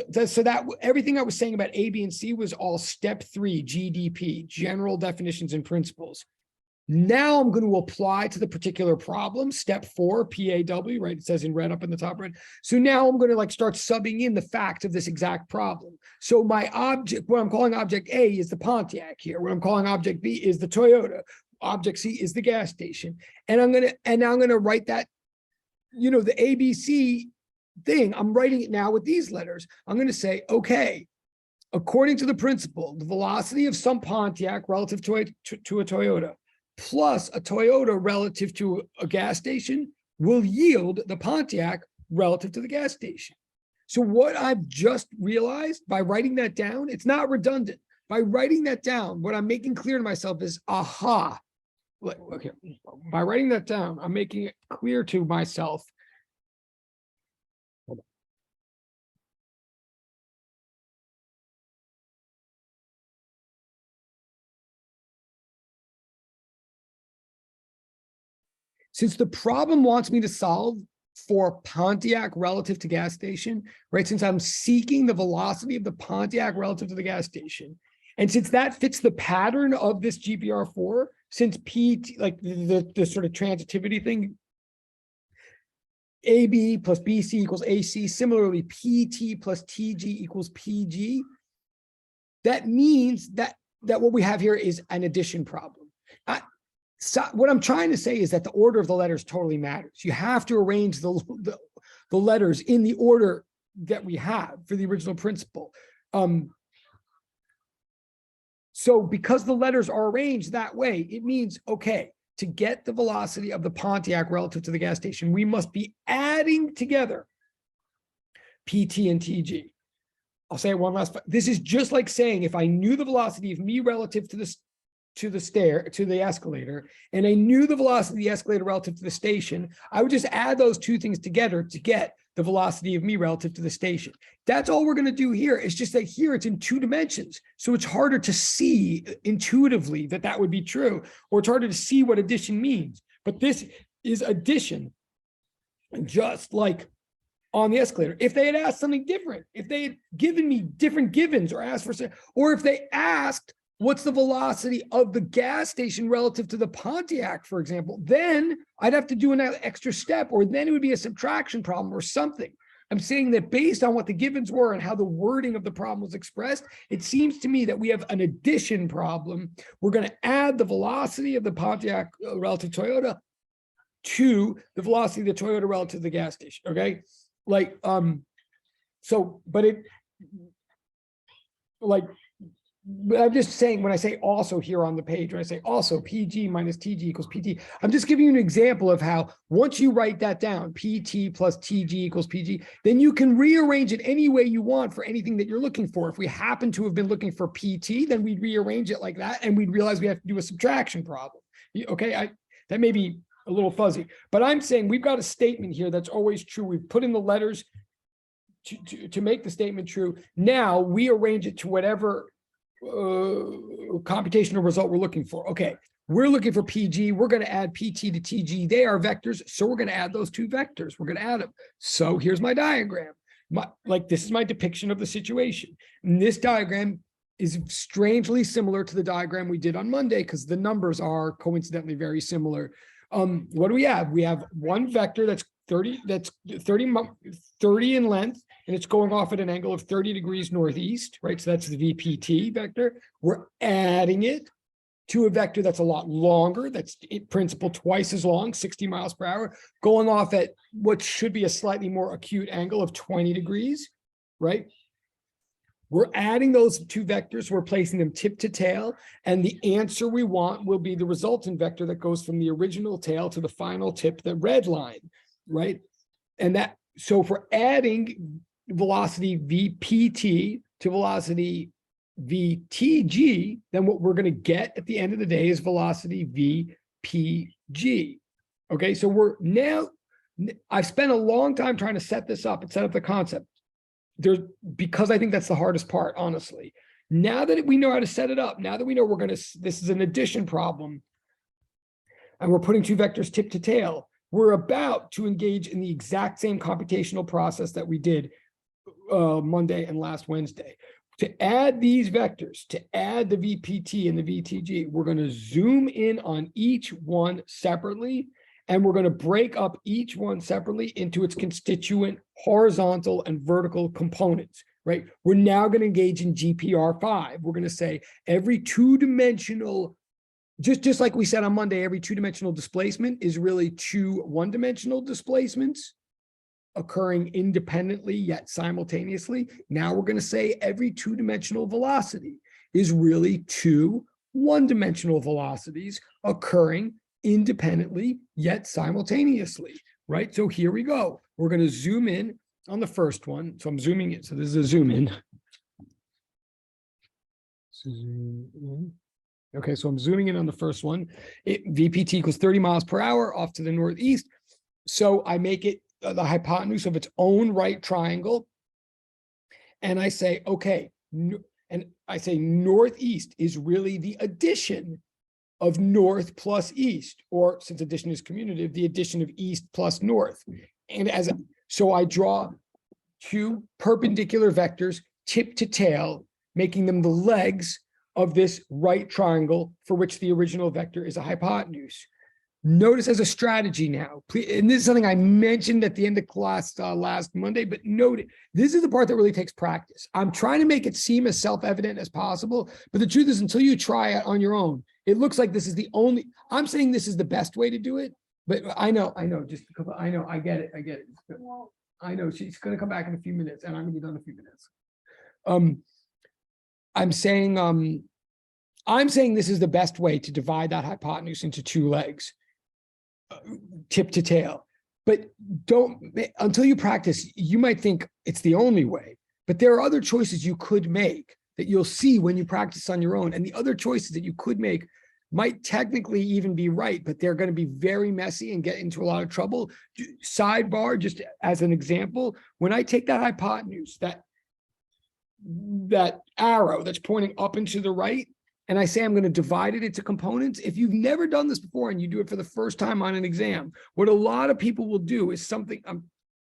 everything I was saying about A, B, and C was all step 3, GDP, general definitions and principles. Now I'm going to apply to the particular problem, step 4, PAW, right? It says in red up in the top right. So now I'm going to like start subbing in the facts of this exact problem. So my object, what I'm calling object A is the Pontiac here. What I'm calling object B is the Toyota. Object C is the gas station. And now I'm going to write that, you know, the ABC thing. I'm writing it now with these letters. I'm going to say, okay, according to the principle, the velocity of some Pontiac relative to a Toyota plus a Toyota relative to a gas station will yield the Pontiac relative to the gas station. So what I've just realized by writing that down, it's not redundant. By writing that down, what I'm making clear to myself is, aha. Okay, by writing that down, I'm making it clear to myself. Since the problem wants me to solve for Pontiac relative to gas station, right? Since I'm seeking the velocity of the Pontiac relative to the gas station, and since that fits the pattern of this GPR4, since P, like the sort of transitivity thing, AB plus BC equals AC, similarly, PT plus TG equals PG, that means that what we have here is an addition problem. So what I'm trying to say is that the order of the letters totally matters. You have to arrange the letters in the order that we have for the original principle. So because the letters are arranged that way, it means, okay, to get the velocity of the Pontiac relative to the gas station, we must be adding together PT and TG. I'll say it one last. This is just like saying if I knew the velocity of me relative to the escalator, and I knew the velocity of the escalator relative to the station, I would just add those two things together to get the velocity of me relative to the station. That's all we're going to do here. It's just that here it's in 2 dimensions. So it's harder to see intuitively that would be true, or it's harder to see what addition means. But this is addition, just like on the escalator. If they had asked something different, if they had given me different givens or asked for, or if they asked, what's the velocity of the gas station relative to the Pontiac, for example, then I'd have to do an extra step, or then it would be a subtraction problem or something. I'm saying that based on what the givens were and how the wording of the problem was expressed, it seems to me that we have an addition problem. We're going to add the velocity of the Pontiac relative to Toyota to the velocity of the Toyota relative to the gas station. Okay. Like, so, but it, like, I'm just saying, when I say also here on the page, when I say also PG minus TG equals PT, I'm just giving you an example of how once you write that down, PT plus TG equals PG, then you can rearrange it any way you want for anything that you're looking for. If we happen to have been looking for PT, then we'd rearrange it like that, and we'd realize we have to do a subtraction problem. Okay, that may be a little fuzzy, but I'm saying we've got a statement here that's always true. We've put in the letters to make the statement true. Now we arrange it to whatever computational result we're looking for. Okay, we're looking for PG. We're going to add PT to TG. They are vectors, so we're going to add those 2 vectors. We're going to add them. So here's my diagram. This is my depiction of the situation. And this diagram is strangely similar to the diagram we did on Monday because the numbers are coincidentally very similar. What do we have? We have one vector that's 30 in length, and it's going off at an angle of 30 degrees northeast, right? So that's the VPT vector. We're adding it to a vector that's a lot longer, that's in principle twice as long, 60 miles per hour, going off at what should be a slightly more acute angle of 20 degrees, right? We're adding those 2 vectors, we're placing them tip to tail, and the answer we want will be the resultant vector that goes from the original tail to the final tip, the red line, right? And that, so if we're adding velocity VPT to velocity VTG, then what we're going to get at the end of the day is velocity VPG. Okay, so we're now, I've spent a long time trying to set this up and set up the concept. Because I think that's the hardest part, honestly. Now that we know how to set it up, now that we know this is an addition problem, and we're putting two vectors tip to tail, we're about to engage in the exact same computational process that we did Monday and last Wednesday. To add these vectors, to add the VPT and the VTG, we're going to zoom in on each one separately, and we're going to break up each one separately into its constituent horizontal and vertical components, right? We're now going to engage in GPR5. We're going to say every two-dimensional, just like we said on Monday, every two-dimensional displacement is really two one-dimensional displacements occurring independently yet simultaneously. Now we're going to say every two-dimensional velocity is really two one-dimensional velocities occurring independently yet simultaneously, right? So here we go. We're going to zoom in on the first one. So I'm zooming in. So this is a zoom in. Zoom in. Okay, so I'm zooming in on the first one. VPT equals 30 miles per hour off to the northeast. So I make it the hypotenuse of its own right triangle. And I say, okay, and I say northeast is really the addition of north plus east, or since addition is commutative, the addition of east plus north. And so I draw two perpendicular vectors, tip to tail, making them the legs of this right triangle for which the original vector is a hypotenuse. Notice as a strategy now, and this is something I mentioned at the end of class last Monday, but note it, this is the part that really takes practice. I'm trying to make it seem as self-evident as possible, but the truth is until you try it on your own, it looks like this is the only, I'm saying this is the best way to do it, but I know, I get it. I know she's going to come back in a few minutes and I'm going to be done in a few minutes. I'm saying this is the best way to divide that hypotenuse into two legs, tip to tail. But until you practice, you might think it's the only way, but there are other choices you could make that you'll see when you practice on your own. And the other choices that you could make might technically even be right, but they're going to be very messy and get into a lot of trouble. Sidebar, just as an example, when I take that hypotenuse, that arrow that's pointing up and to the right, and I say I'm going to divide it into components. If you've never done this before and you do it for the first time on an exam, what a lot of people will do is something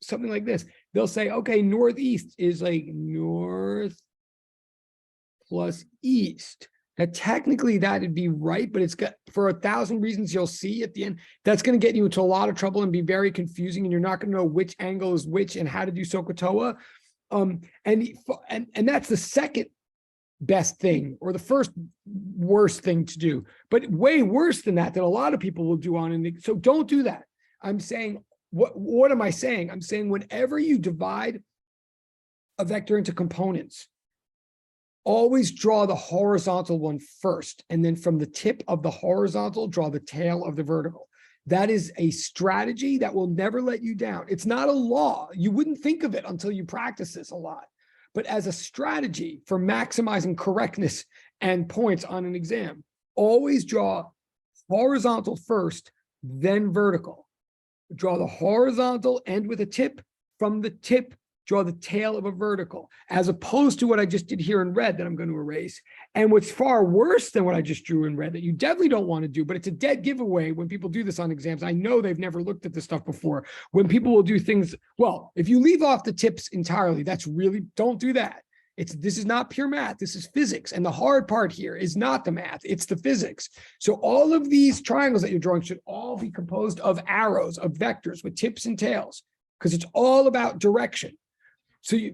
like this. They'll say, okay, northeast is like north plus east. Now, technically that'd be right, but it's got, for 1,000 reasons you'll see at the end, that's going to get you into a lot of trouble and be very confusing. And you're not going to know which angle is which and how to do SOHCAHTOA. And that's the second best thing, or the first worst thing to do, but way worse than that a lot of people will do on it. So don't do that. I'm saying, what am I saying? I'm saying whenever you divide a vector into components, always draw the horizontal one first, and then from the tip of the horizontal, draw the tail of the vertical. That is a strategy that will never let you down. It's not a law. You wouldn't think of it until you practice this a lot. But as a strategy for maximizing correctness and points on an exam, always draw horizontal first, then vertical. Draw the horizontal end with a tip. From the tip, draw the tail of a vertical, as opposed to what I just did here in red that I'm going to erase. And what's far worse than what I just drew in red that you definitely don't want to do, but it's a dead giveaway when people do this on exams. I know they've never looked at this stuff before. When people will do things, well, if you leave off the tips entirely, that's really, don't do that. This is not pure math. This is physics. And the hard part here is not the math, it's the physics. So all of these triangles that you're drawing should all be composed of arrows, of vectors with tips and tails, because it's all about direction. So you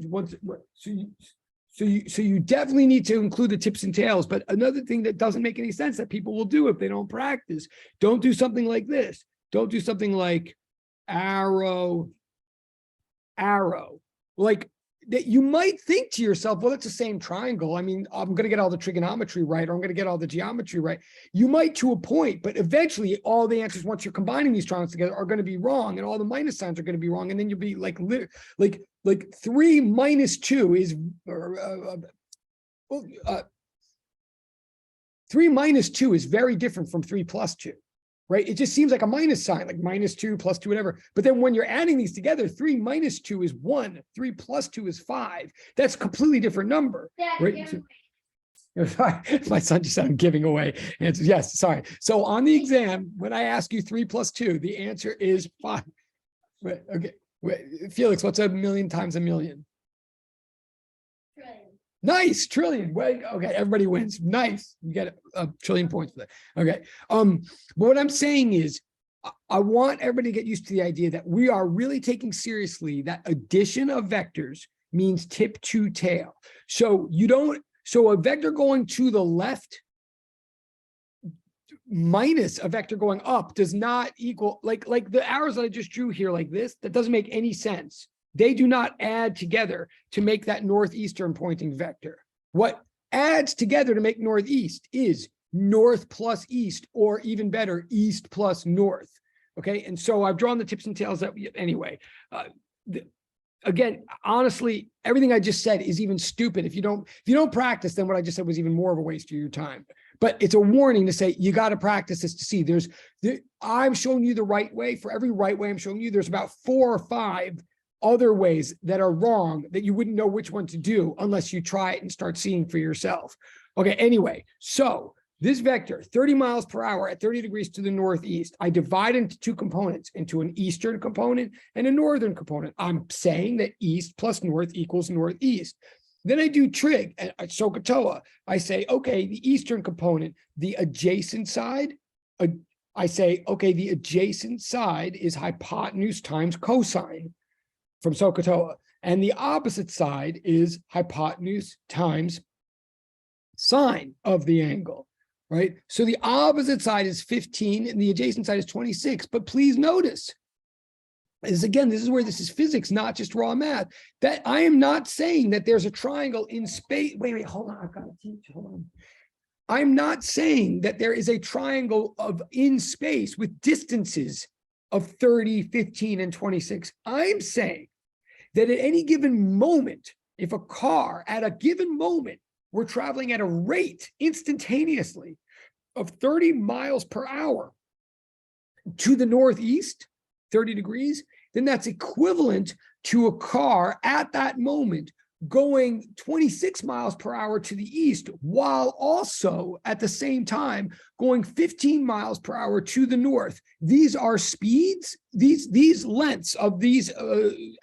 definitely need to include the tips and tails. But another thing that doesn't make any sense that people will do if they don't practice, don't do something like this. Don't do something like arrow, arrow. Like that, you might think to yourself, well, it's the same triangle. I mean, I'm going to get all the trigonometry right, or I'm going to get all the geometry right. You might to a point, but eventually all the answers, once you're combining these triangles together, are going to be wrong, and all the minus signs are going to be wrong. And then you'll be like 3 minus 2 is 3 minus 2 is very different from 3 plus 2, right? It just seems like a minus sign, like minus 2 plus 2, whatever. But then when you're adding these together, 3 minus 2 is 1, 3 plus 2 is 5. That's a completely different number, right? My son just said I'm giving away answers. Yes, sorry. So on the exam, when I ask you 3 + 2, the answer is 5. Wait, okay. Wait, Felix, what's 1,000,000 times 1,000,000? Trillion. Nice, trillion. Wait, okay, everybody wins. Nice. You get a trillion points for that. Okay. But what I'm saying is I want everybody to get used to the idea that we are really taking seriously that addition of vectors means tip to tail. So so a vector going to the left minus a vector going up does not equal, like the arrows that I just drew here like this, that doesn't make any sense. They do not add together to make that northeastern pointing vector. What adds together to make northeast is north plus east, or even better, east plus north. Okay, and so I've drawn the tips and tails that anyway. Again, honestly, everything I just said is even stupid. If you don't practice, then what I just said was even more of a waste of your time. But it's a warning to say you got to practice this to see. I'm showing you the right way. For every right way I'm showing you, there's about 4 or 5 other ways that are wrong that you wouldn't know which one to do unless you try it and start seeing for yourself. Okay, anyway, so this vector, 30 miles per hour at 30 degrees to the northeast, I divide into 2 components, into an eastern component and a northern component. I'm saying that east plus north equals northeast. Then I do trig at SOHCAHTOA. I say, okay, the eastern component, the adjacent side, I say, okay, the adjacent side is hypotenuse times cosine from SOHCAHTOA. And the opposite side is hypotenuse times sine of the angle, right? So the opposite side is 15 and the adjacent side is 26. But please notice, this is where this is physics, not just raw math, that I am not saying that there's a triangle in space. Wait, hold on. I've got to teach. Hold on. I'm not saying that there is a triangle in space with distances of 30, 15, and 26. I'm saying that at any given moment, if a car at a given moment, we're traveling at a rate instantaneously of 30 miles per hour to the northeast, 30 degrees, then that's equivalent to a car at that moment going 26 miles per hour to the east, while also at the same time going 15 miles per hour to the north. These are speeds, these lengths of these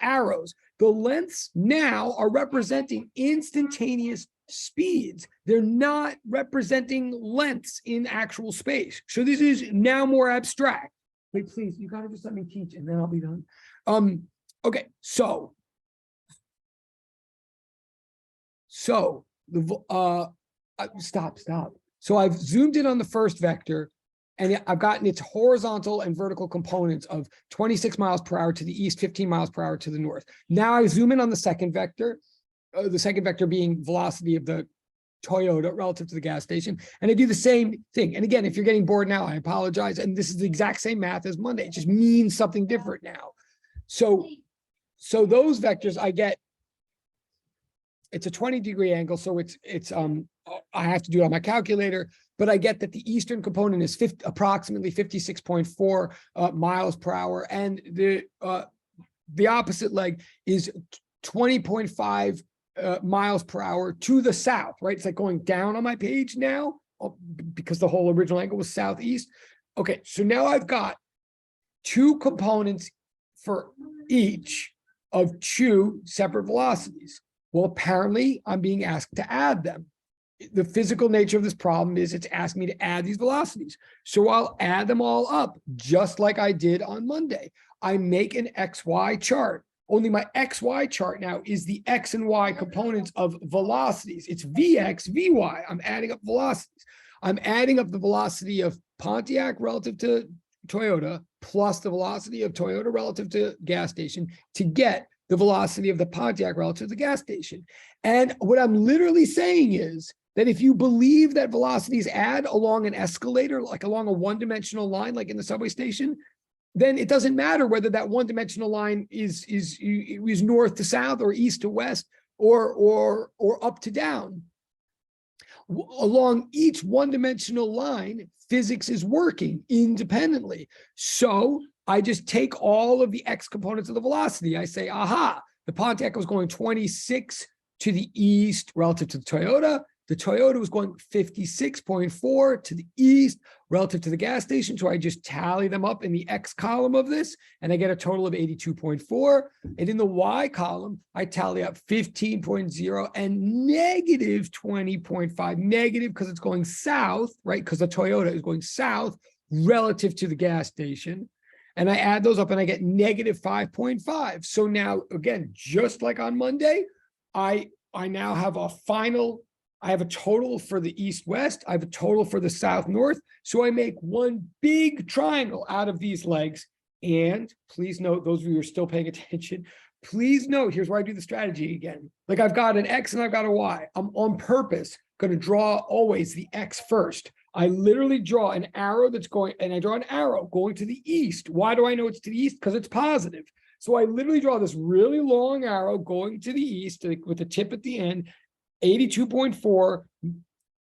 arrows. The lengths now are representing instantaneous speeds. They're not representing lengths in actual space. So this is now more abstract. Wait, please, you gotta just let me teach and then I'll be done. Okay, so the stop. So I've zoomed in on the first vector and I've gotten its horizontal and vertical components of 26 miles per hour to the east, 15 miles per hour to the north. Now I zoom in on the second vector being velocity of the Toyota relative to the gas station. And I do the same thing. And again, if you're getting bored now, I apologize. And this is the exact same math as Monday. It just means something different now. So those vectors I get, it's a 20-degree angle. So I have to do it on my calculator, but I get that the eastern component is approximately 56.4 miles per hour. And the opposite leg is 20.5 miles per hour to the south, right? It's like going down on my page now because the whole original angle was southeast. Okay, so now I've got 2 components for each of 2 separate velocities. Well, apparently I'm being asked to add them. The physical nature of this problem is it's asking me to add these velocities. So I'll add them all up just like I did on Monday. I make an XY chart. Only my XY chart now is the X and Y components of velocities. It's VX, VY. I'm adding up velocities. I'm adding up the velocity of Pontiac relative to Toyota plus the velocity of Toyota relative to gas station to get the velocity of the Pontiac relative to the gas station. And what I'm literally saying is that if you believe that velocities add along an escalator, like along a one-dimensional line, like in the subway station, then it doesn't matter whether that one-dimensional line is north to south or east to west or up to down. Along each one-dimensional line, physics is working independently. So I just take all of the X components of the velocity. I say, aha, the Pontiac was going 26 to the east relative to the Toyota, The Toyota was going 56.4 to the east relative to the gas station. So I just tally them up in the X column of this, and I get a total of 82.4. And in the Y column, I tally up 15.0 and negative 20.5. Negative because it's going south, right? Because the Toyota is going south relative to the gas station. And I add those up and I get negative 5.5. So now, again, just like on Monday, I now have a final, I have a total for the east-west, I have a total for the south-north. So I make one big triangle out of these legs. And please note, those of you who are still paying attention, please note, here's where I do the strategy again. Like I've got an X and I've got a Y. I'm on purpose going to draw always the X first. I literally draw an arrow that's going, and I draw an arrow going to the east. Why do I know it's to the east? Because it's positive. So I literally draw this really long arrow going to the east with the tip at the end, 82.4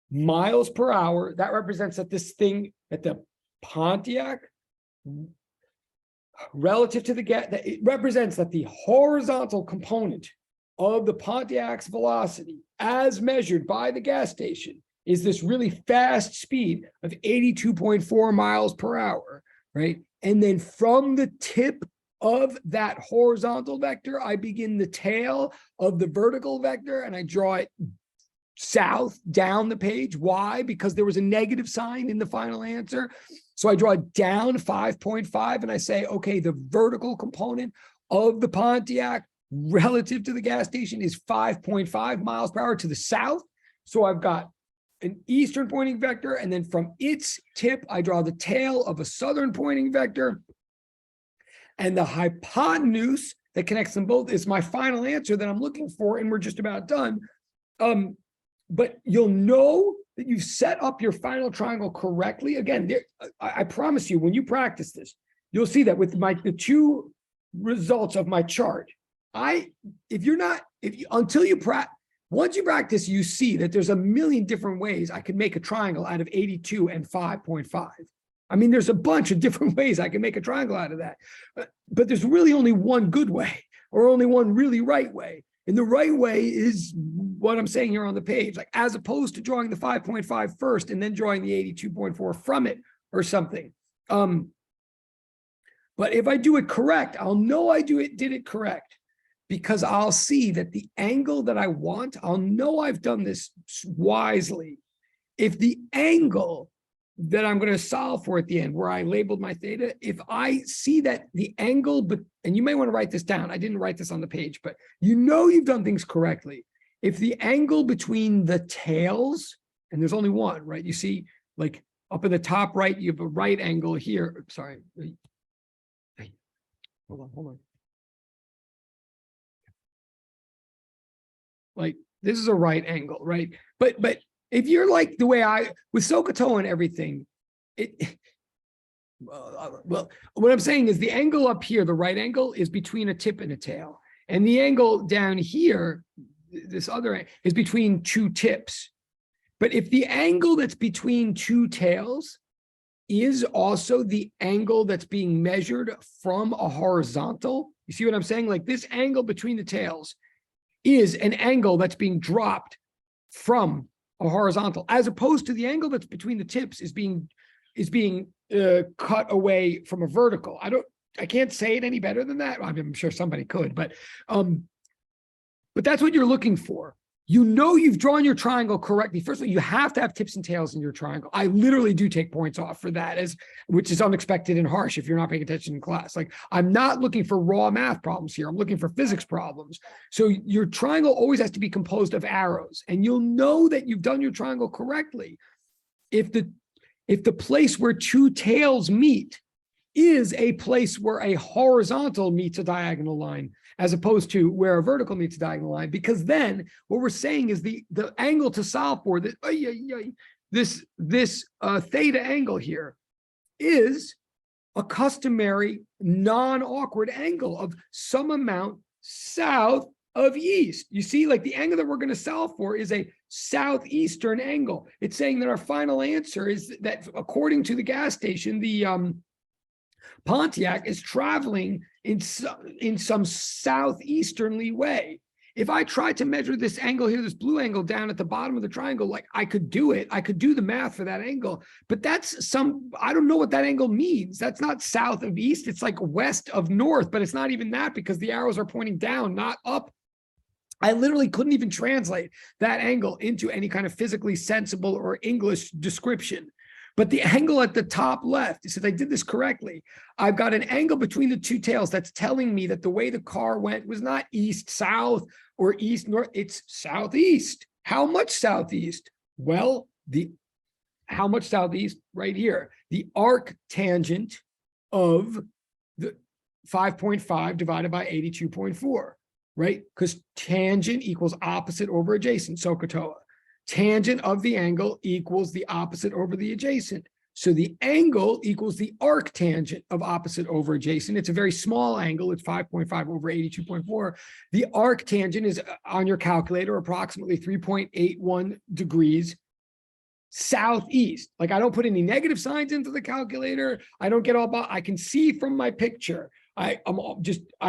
miles per hour. That represents that this thing at the Pontiac, relative to the gas, it represents that the horizontal component of the Pontiac's velocity as measured by the gas station is this really fast speed of 82.4 miles per hour, right? And then from the tip of that horizontal vector, I begin the tail of the vertical vector and I draw it south down the page. Why? Because there was a negative sign in the final answer. So I draw down 5.5 and I say, okay, the vertical component of the Pontiac relative to the gas station is 5.5 miles per hour to the south. So I've got an eastern pointing vector, and then from its tip, I draw the tail of a southern pointing vector. And the hypotenuse that connects them both is my final answer that I'm looking for, and we're just about done. But you'll know that you've set up your final triangle correctly. Again, I promise you, when you practice this, you'll see that with the two results of my chart. Once you practice, you see that there's a million different ways I could make a triangle out of 82 and 5.5. I mean, there's a bunch of different ways I can make a triangle out of that. But there's really only one good way, or only one really right way. And the right way is what I'm saying here on the page, like as opposed to drawing the 5.5 first and then drawing the 82.4 from it or something. But if I do it correct, I'll know I did it correct, because I'll see that the angle that I want, I'll know I've done this wisely. If the angle that I'm going to solve for at the end, where I labeled my theta, if I see that the angle, but, and you may want to write this down, I didn't write this on the page, but you know you've done things correctly. If the angle between the tails, and there's only one, right? You see, like up in the top right, you have a right angle here. Sorry. Hold on. Like this is a right angle, right? But if you're like the way with SOHCAHTOA and everything, well, what I'm saying is the angle up here, the right angle, is between a tip and a tail. And the angle down here, this other is between two tips. But if the angle that's between two tails is also the angle that's being measured from a horizontal, you see what I'm saying? Like this angle between the tails is an angle that's being dropped from a horizontal, as opposed to the angle that's between the tips is being cut away from a vertical. I can't say it any better than that. I'm sure somebody could, but that's what you're looking for. You know you've drawn your triangle correctly. First of all, you have to have tips and tails in your triangle. I literally do take points off for that, which is unexpected and harsh if you're not paying attention in class. Like, I'm not looking for raw math problems here. I'm looking for physics problems. So your triangle always has to be composed of arrows, and you'll know that you've done your triangle correctly if the place where two tails meet is a place where a horizontal meets a diagonal line, as opposed to where a vertical meets a diagonal line, because then what we're saying is the angle to solve for this theta angle here is a customary non-awkward angle of some amount south of east. You see, like the angle that we're going to solve for is a southeastern angle. It's saying that our final answer is that according to the gas station, the Pontiac is traveling in some southeasterly way. If I tried to measure this angle here, this blue angle down at the bottom of the triangle, like I could do it. I could do the math for that angle, but that's I don't know what that angle means. That's not south of east. It's like west of north, but it's not even that because the arrows are pointing down, not up. I literally couldn't even translate that angle into any kind of physically sensible or English description. But the angle at the top left, since I did this correctly, I've got an angle between the two tails that's telling me that the way the car went was not east-south or east-north, it's southeast. How much southeast? Well, how much southeast? Right here. The arc tangent of the 5.5 divided by 82.4, right? Because tangent equals opposite over adjacent, SOHCAHTOA. Tangent of the angle equals the opposite over the adjacent. So the angle equals the arc tangent of opposite over adjacent. It's a very small angle. It's 5.5 over 82.4. The arc tangent is on your calculator, approximately 3.81 degrees southeast. Like I don't put any negative signs into the calculator. I don't get all about, I can see from my picture. I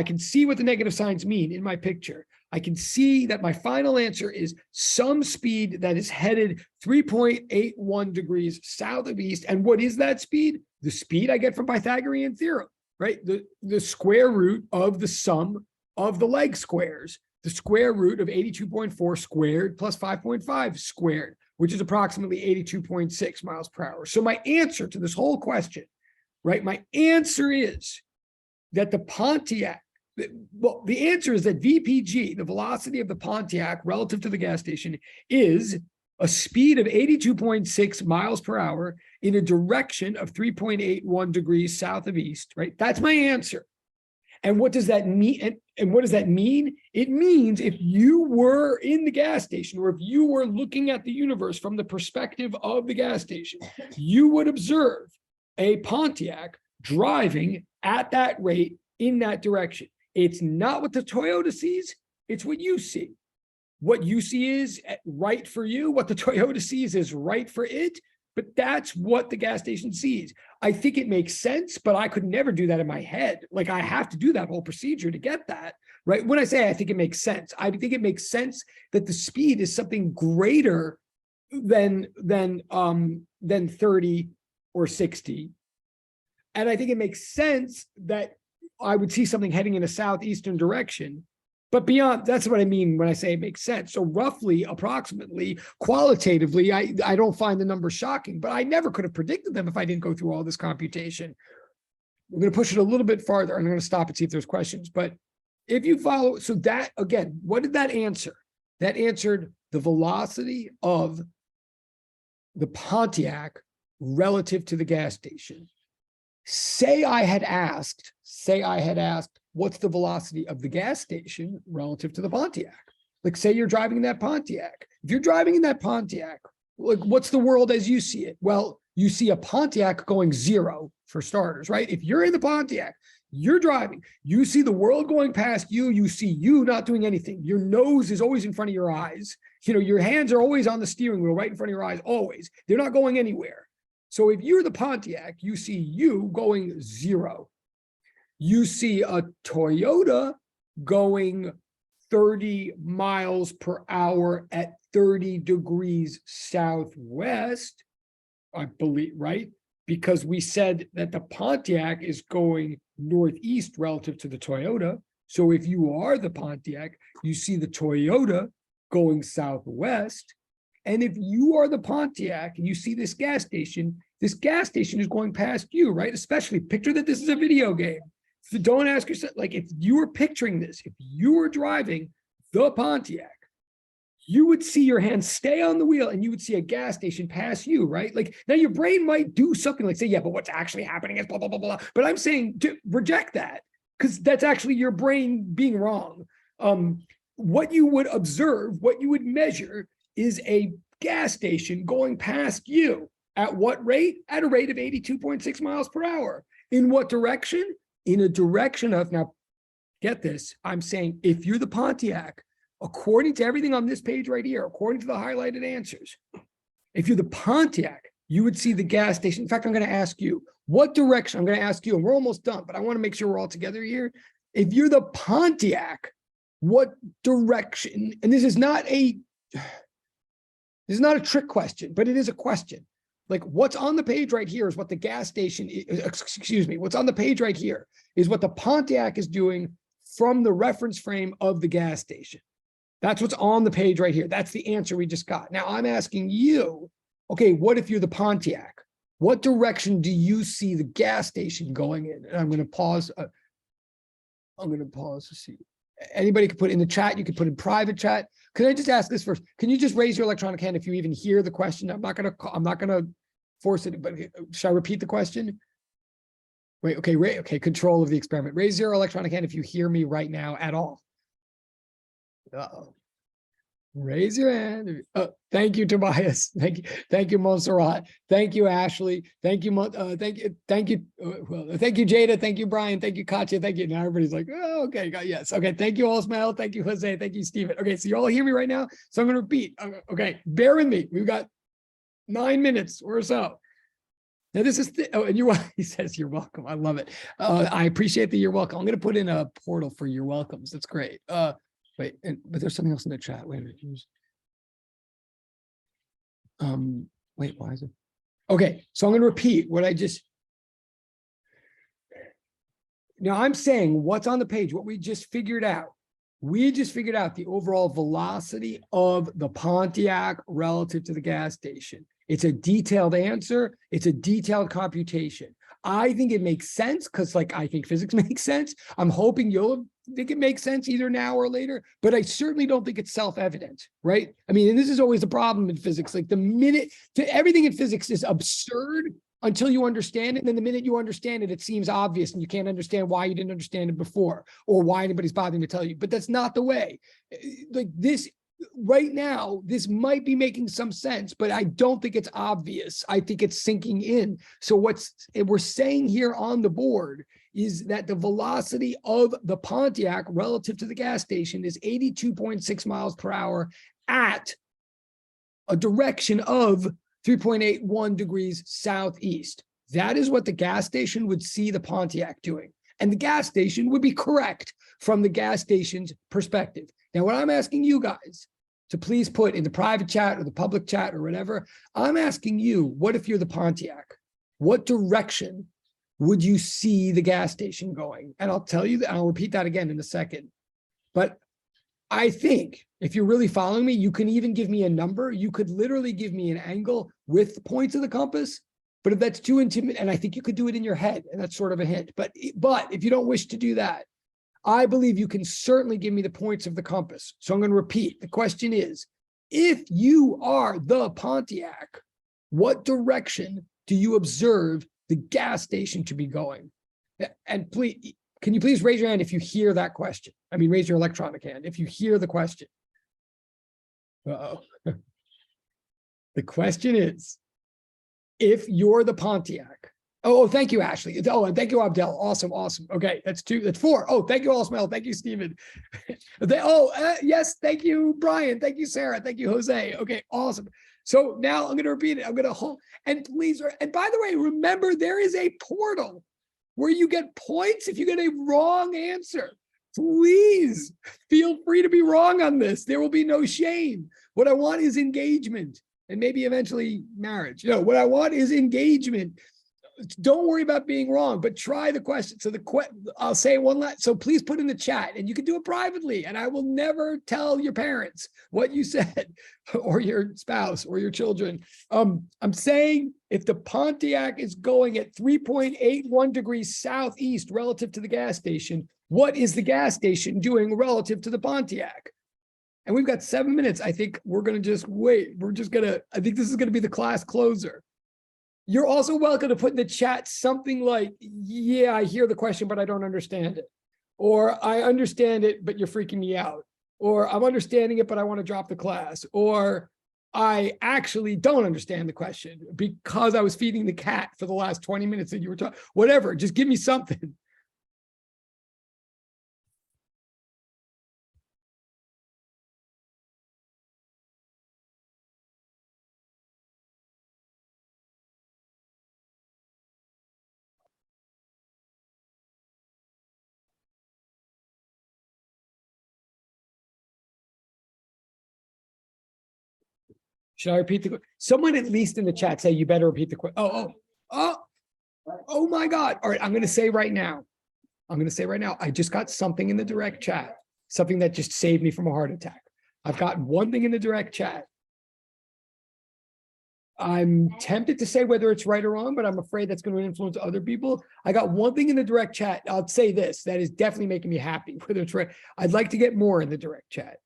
can see what the negative signs mean in my picture. I can see that my final answer is some speed that is headed 3.81 degrees south of east. And what is that speed? The speed I get from Pythagorean theorem, right? The square root of the sum of the leg squares, the square root of 82.4 squared plus 5.5 squared, which is approximately 82.6 miles per hour. So my answer to this whole question, right? My answer is that the Pontiac, well, the answer is that VPG, the velocity of the Pontiac relative to the gas station, is a speed of 82.6 miles per hour in a direction of 3.81 degrees south of east, right? That's my answer. And what does that mean? And what does that mean? It means if you were in the gas station, or if you were looking at the universe from the perspective of the gas station, you would observe a Pontiac driving at that rate in that direction. It's not what the Toyota sees, it's what you see. What you see is right for you, what the Toyota sees is right for it, but that's what the gas station sees. I think it makes sense, but I could never do that in my head. Like I have to do that whole procedure to get that, right? When I say I think it makes sense, I think it makes sense that the speed is something greater than 30 or 60. And I think it makes sense that I would see something heading in a southeastern direction, but beyond, that's what I mean when I say it makes sense. So roughly, approximately, qualitatively, I don't find the numbers shocking, but I never could have predicted them if I didn't go through all this computation. We're going to push it a little bit farther. I'm going to stop and see if there's questions, but if you follow, so that again, what did that answer? That answered the velocity of the Pontiac relative to the gas station. Say I had asked, what's the velocity of the gas station relative to the Pontiac? Like say you're driving in that Pontiac. If you're driving in that Pontiac, like what's the world as you see it? Well, you see a Pontiac going 0 for starters, right? If you're in the Pontiac, you're driving, you see the world going past you, you see you not doing anything. Your nose is always in front of your eyes. You know, your hands are always on the steering wheel, right in front of your eyes, always. They're not going anywhere. So if you're the Pontiac, you see you going 0. You see a Toyota going 30 miles per hour at 30 degrees southwest, I believe, right? Because we said that the Pontiac is going northeast relative to the Toyota. So if you are the Pontiac, you see the Toyota going southwest. And if you are the Pontiac and you see this gas station is going past you, right? Especially picture that this is a video game. So don't ask yourself, like if you were picturing this, if you were driving the Pontiac, you would see your hand stay on the wheel and you would see a gas station pass you, right? Like now your brain might do something like say, yeah, but what's actually happening is blah, blah, blah, blah. But I'm saying to reject that because that's actually your brain being wrong. What you would observe, what you would measure is a gas station going past you. At what rate? At a rate of 82.6 miles per hour. In what direction? In a direction of, now get this, I'm saying if you're the Pontiac, according to everything on this page right here, according to the highlighted answers, if you're the Pontiac, you would see the gas station. In fact, I'm going to ask you, what direction? I'm going to ask you, and we're almost done, but I want to make sure we're all together here. If you're the Pontiac, what direction, and this is not a trick question, but it is a question. Like what's on the page right here is what the gas station, excuse me, what's on the page right here is what the Pontiac is doing from the reference frame of the gas station. That's what's on the page right here. That's the answer we just got. Now I'm asking you, okay, what if you're the Pontiac? What direction do you see the gas station going in? And I'm going to pause. To see. Anybody can put in the chat. You can put in private chat. Can I just ask this first? Can you just raise your electronic hand if you even hear the question? I'm not gonna force it, but should I repeat the question? Wait, okay, okay, control of the experiment. Raise your electronic hand if you hear me right now at all. Uh-oh. Raise your hand. Thank you, Tobias. Thank you, Montserrat. Thank you, Ashley. Thank you, thank you, thank you, Jada. Thank you, Brian. Thank you, Katya. Thank you. Now everybody's like, oh, okay, yes. Okay, thank you, Osmail. Thank you, Jose. Thank you, Stephen. Okay, so you all hear me right now. So I'm going to repeat. Okay, bear with me. We've got 9 minutes or so. Now this is, and he says, you're welcome. I love it. I appreciate the you're welcome. I'm going to put in a portal for your welcomes. That's great. Wait, but there's something else in the chat. Wait a minute. Wait, why is it? Okay, so I'm going to repeat what I just. Now I'm saying what's on the page, what we just figured out. We just figured out the overall velocity of the Pontiac relative to the gas station. It's a detailed answer. It's a detailed computation. I think it makes sense because, like, I think physics makes sense. I'm hoping you'll think it makes sense either now or later, but I certainly don't think it's self-evident, right? I mean, and this is always the problem in physics. Like the minute everything in physics is absurd until you understand it. And then the minute you understand it, it seems obvious and you can't understand why you didn't understand it before or why anybody's bothering to tell you, but that's not the way. Like this, right now, this might be making some sense, but I don't think it's obvious. I think it's sinking in. So we're saying here on the board is that the velocity of the Pontiac relative to the gas station is 82.6 miles per hour at a direction of 3.81 degrees southeast. That is what the gas station would see the Pontiac doing. And the gas station would be correct from the gas station's perspective. Now, what I'm asking you guys to please put in the private chat or the public chat or whatever, I'm asking you, what if you're the Pontiac? What direction would you see the gas station going? And I'll tell you that, I'll repeat that again in a second. But I think if you're really following me, you can even give me a number. You could literally give me an angle with the points of the compass. But if that's too intimidating, and I think you could do it in your head, and that's sort of a hint. But if you don't wish to do that, I believe you can certainly give me the points of the compass. So I'm going to repeat. The question is, if you are the Pontiac, what direction do you observe the gas station to be going? And please, can you please raise your hand if you hear that question? I mean, raise your electronic hand if you hear the question. Uh-oh. The question is, if you're the Pontiac. Oh, thank you, Ashley. Oh, and thank you, Abdel. Awesome, awesome. Okay, that's 2, that's 4. Oh, thank you, Osmail. Thank you, Stephen. Yes, thank you, Brian. Thank you, Sarah. Thank you, Jose. Okay, awesome. So now I'm going to repeat it. I'm going to hold, and please, and by the way, remember there is a portal where you get points if you get a wrong answer. Please feel free to be wrong on this. There will be no shame. What I want is engagement and maybe eventually marriage. No, what I want is engagement. Don't worry about being wrong, but try the question. So I'll say one last, so please put in the chat and you can do it privately and I will never tell your parents what you said or your spouse or your children. I'm saying if the Pontiac is going at 3.81 degrees southeast relative to the gas station, what is the gas station doing relative to the Pontiac? And we've got 7 minutes. I think we're going to just wait. I think this is going to be the class closer. You're also welcome to put in the chat something like, yeah, I hear the question, but I don't understand it. Or I understand it, but you're freaking me out. Or I'm understanding it, but I want to drop the class. Or I actually don't understand the question because I was feeding the cat for the last 20 minutes that you were talking. Whatever, just give me something. Should I repeat the, someone at least in the chat say you better repeat the question. Oh my God. All right. I'm going to say right now, I just got something in the direct chat, something that just saved me from a heart attack. I've got one thing in the direct chat. I'm tempted to say whether it's right or wrong, but I'm afraid that's going to influence other people. I got one thing in the direct chat. I'll say this, that is definitely making me happy, whether it's right. I'd like to get more in the direct chat.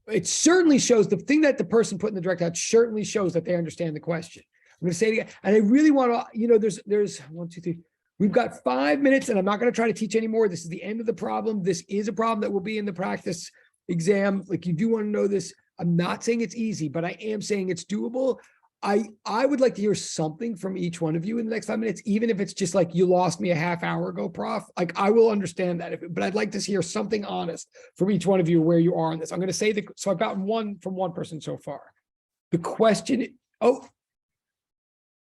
It certainly shows, the thing that the person put in the direct chat certainly shows that they understand the question. I'm going to say it again. And I really want to, there's 1, 2, 3. We've got 5 minutes and I'm not going to try to teach anymore. This is the end of the problem. This is a problem that will be in the practice exam. Like, you do want to know this. I'm not saying it's easy, but I am saying it's doable. I would like to hear something from each one of you in the next 5 minutes, even if it's just like, you lost me a half hour ago, prof. Like, I will understand that, but I'd like to hear something honest from each one of you where you are on this. I'm going to say so I've gotten one from one person so far. The question,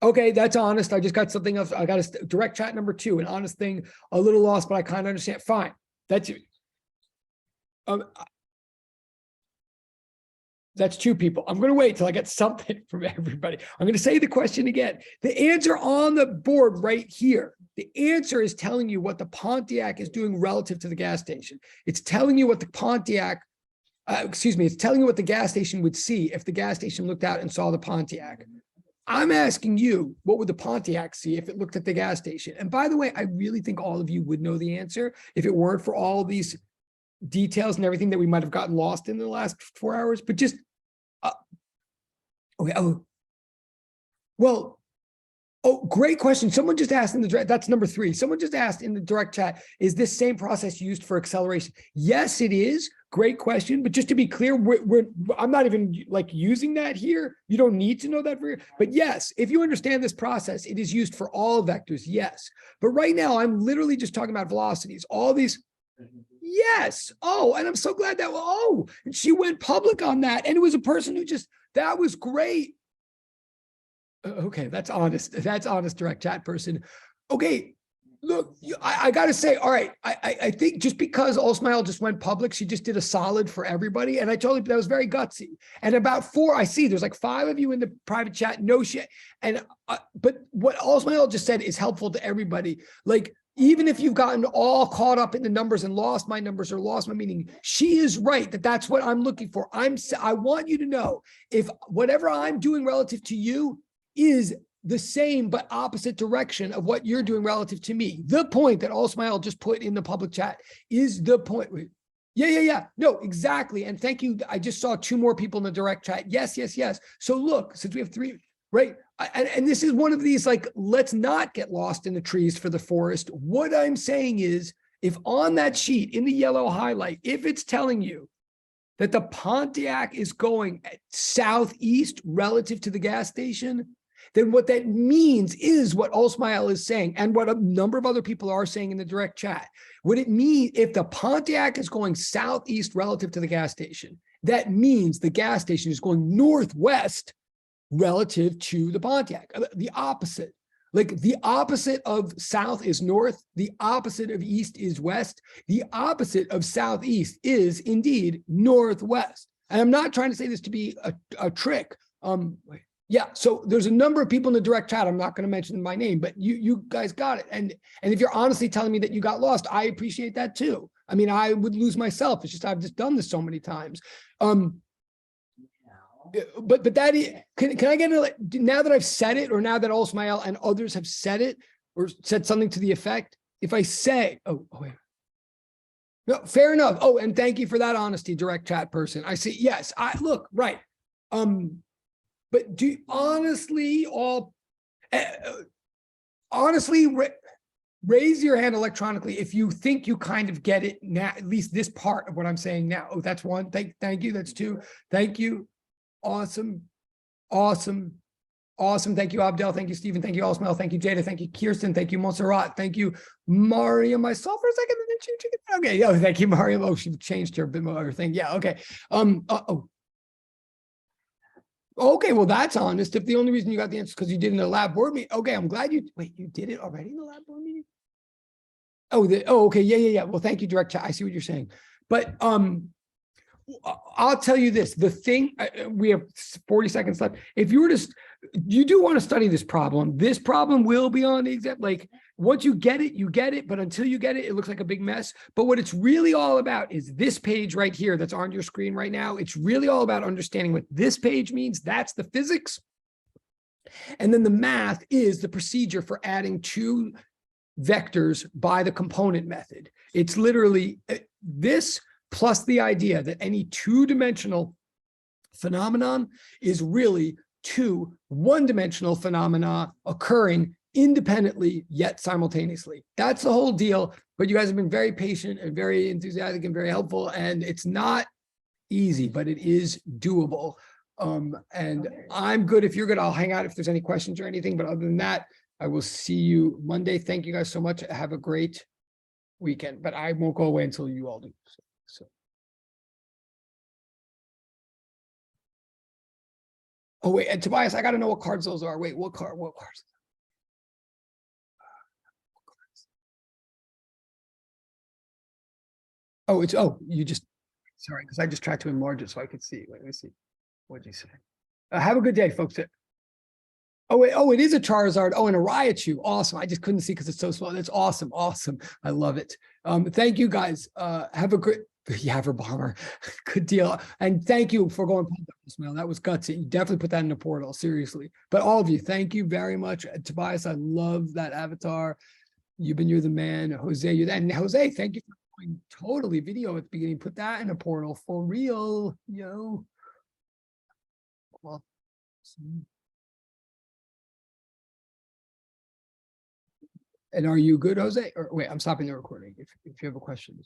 okay, that's honest. I just got something else. I got a direct chat number 2, an honest thing, a little lost, but I kind of understand. Fine. That's it. That's 2 people. I'm going to wait till I get something from everybody. I'm going to say the question again. The answer on the board right here. The answer is telling you what the Pontiac is doing relative to the gas station. It's telling you what the Pontiac, it's telling you what the gas station would see if the gas station looked out and saw the Pontiac. I'm asking you, what would the Pontiac see if it looked at the gas station? And by the way, I really think all of you would know the answer if it weren't for all these details and everything that we might have gotten lost in the last 4 hours, but just, okay. Great question. Someone just asked in the direct, that's number 3. Someone just asked in the direct chat, is this same process used for acceleration? Yes, it is. Great question. But just to be clear, I'm not even like using that here. You don't need to know that for, but yes, if you understand this process, it is used for all vectors. Yes. But right now I'm literally just talking about velocities, all these. Yes. Oh, and I'm so glad that, and she went public on that. And it was a person who that was great. Okay, that's honest. That's honest direct chat person. Okay, look, I got to say, all right, I think just because Allsmile just went public, she just did a solid for everybody. And I told you that was very gutsy. And about 4, I see there's like 5 of you in the private chat, no shit. And, but what Allsmile just said is helpful to everybody. Like, even if you've gotten all caught up in the numbers and lost my numbers or lost my meaning, she is right that that's what I'm looking for. I want you to know if whatever I'm doing relative to you is the same but opposite direction of what you're doing relative to me. The point that Allsmile just put in the public chat is the point. Yeah. No, exactly. And thank you. I just saw 2 more people in the direct chat. Yes. So look, since we have 3, right? And this is one of these, like, let's not get lost in the trees for the forest. What I'm saying is, if on that sheet in the yellow highlight, if it's telling you that the Pontiac is going southeast relative to the gas station, then what that means is what Allsmile is saying and what a number of other people are saying in the direct chat. What it means, if the Pontiac is going southeast relative to the gas station, that means the gas station is going northwest relative to the Pontiac. The opposite. Like, the opposite of south is north. The opposite of east is west. The opposite of southeast is indeed northwest. And I'm not trying to say this to be a trick. Yeah, so there's a number of people in the direct chat. I'm not going to mention my name, but you guys got it. And if you're honestly telling me that you got lost, I appreciate that too. I mean, I would lose myself. It's just, I've just done this so many times. But that is, can I get it now that I've said it, or now that Allsmile and others have said it or said something to the effect? If I say, wait. No, fair enough. Oh, and thank you for that honesty, direct chat person. I see. Yes, look, right. But do honestly raise your hand electronically if you think you kind of get it now, at least this part of what I'm saying now. Oh, that's 1. Thank you. That's 2. Thank you. Awesome. Thank you, Abdel. Thank you, Stephen. Thank you, Allsmile. Thank you, Jada. Thank you, Kirsten. Thank you, Montserrat. Thank you, Mariam. I saw for a second. Okay. Oh, thank you, Mariam. Oh, she changed her thing. Yeah. Okay. Okay. Well, that's honest. If the only reason you got the answer is because you did in the lab board meeting. Okay. I'm glad you did it already in the lab board meeting. Okay. Yeah. Well, thank you, direct chat. I see what you're saying. But, I'll tell you this, the thing, we have 40 seconds left. If you were to, you do want to study this problem will be on the exam. Like, once you get it, but until you get it, it looks like a big mess. But what it's really all about is this page right here that's on your screen right now. It's really all about understanding what this page means. That's the physics. And then the math is the procedure for adding two vectors by the component method. It's literally this plus the idea that any two-dimensional phenomenon is really two one-dimensional phenomena occurring independently yet simultaneously. That's the whole deal. But you guys have been very patient and very enthusiastic and very helpful. And it's not easy, but it is doable. And I'm good. If you're good, I'll hang out if there's any questions or anything. But other than that, I will see you Monday. Thank you guys so much. Have a great weekend, but I won't go away until you all do. So. Oh, wait, and Tobias, I got to know what cards those are. Wait, what cards? Oh, you just, sorry, because I just tried to enlarge it so I could see. Wait, let me see. What'd you say? Have a good day, folks. Oh, wait, it is a Charizard. Oh, and a Raichu. Awesome. I just couldn't see because it's so small. That's awesome. Awesome. I love it. Thank you guys. Have a great Yaver Bomber. Good deal. And thank you for going mail. That was gutsy. You definitely put that in the portal. Seriously. But all of you, thank you very much. Tobias, I love that avatar. You're the man. Jose, you're that. And Jose, thank you for going totally video at the beginning. Put that in a portal for real. Yo. Well, and are you good, Jose? Or wait, I'm stopping the recording. If you have a question.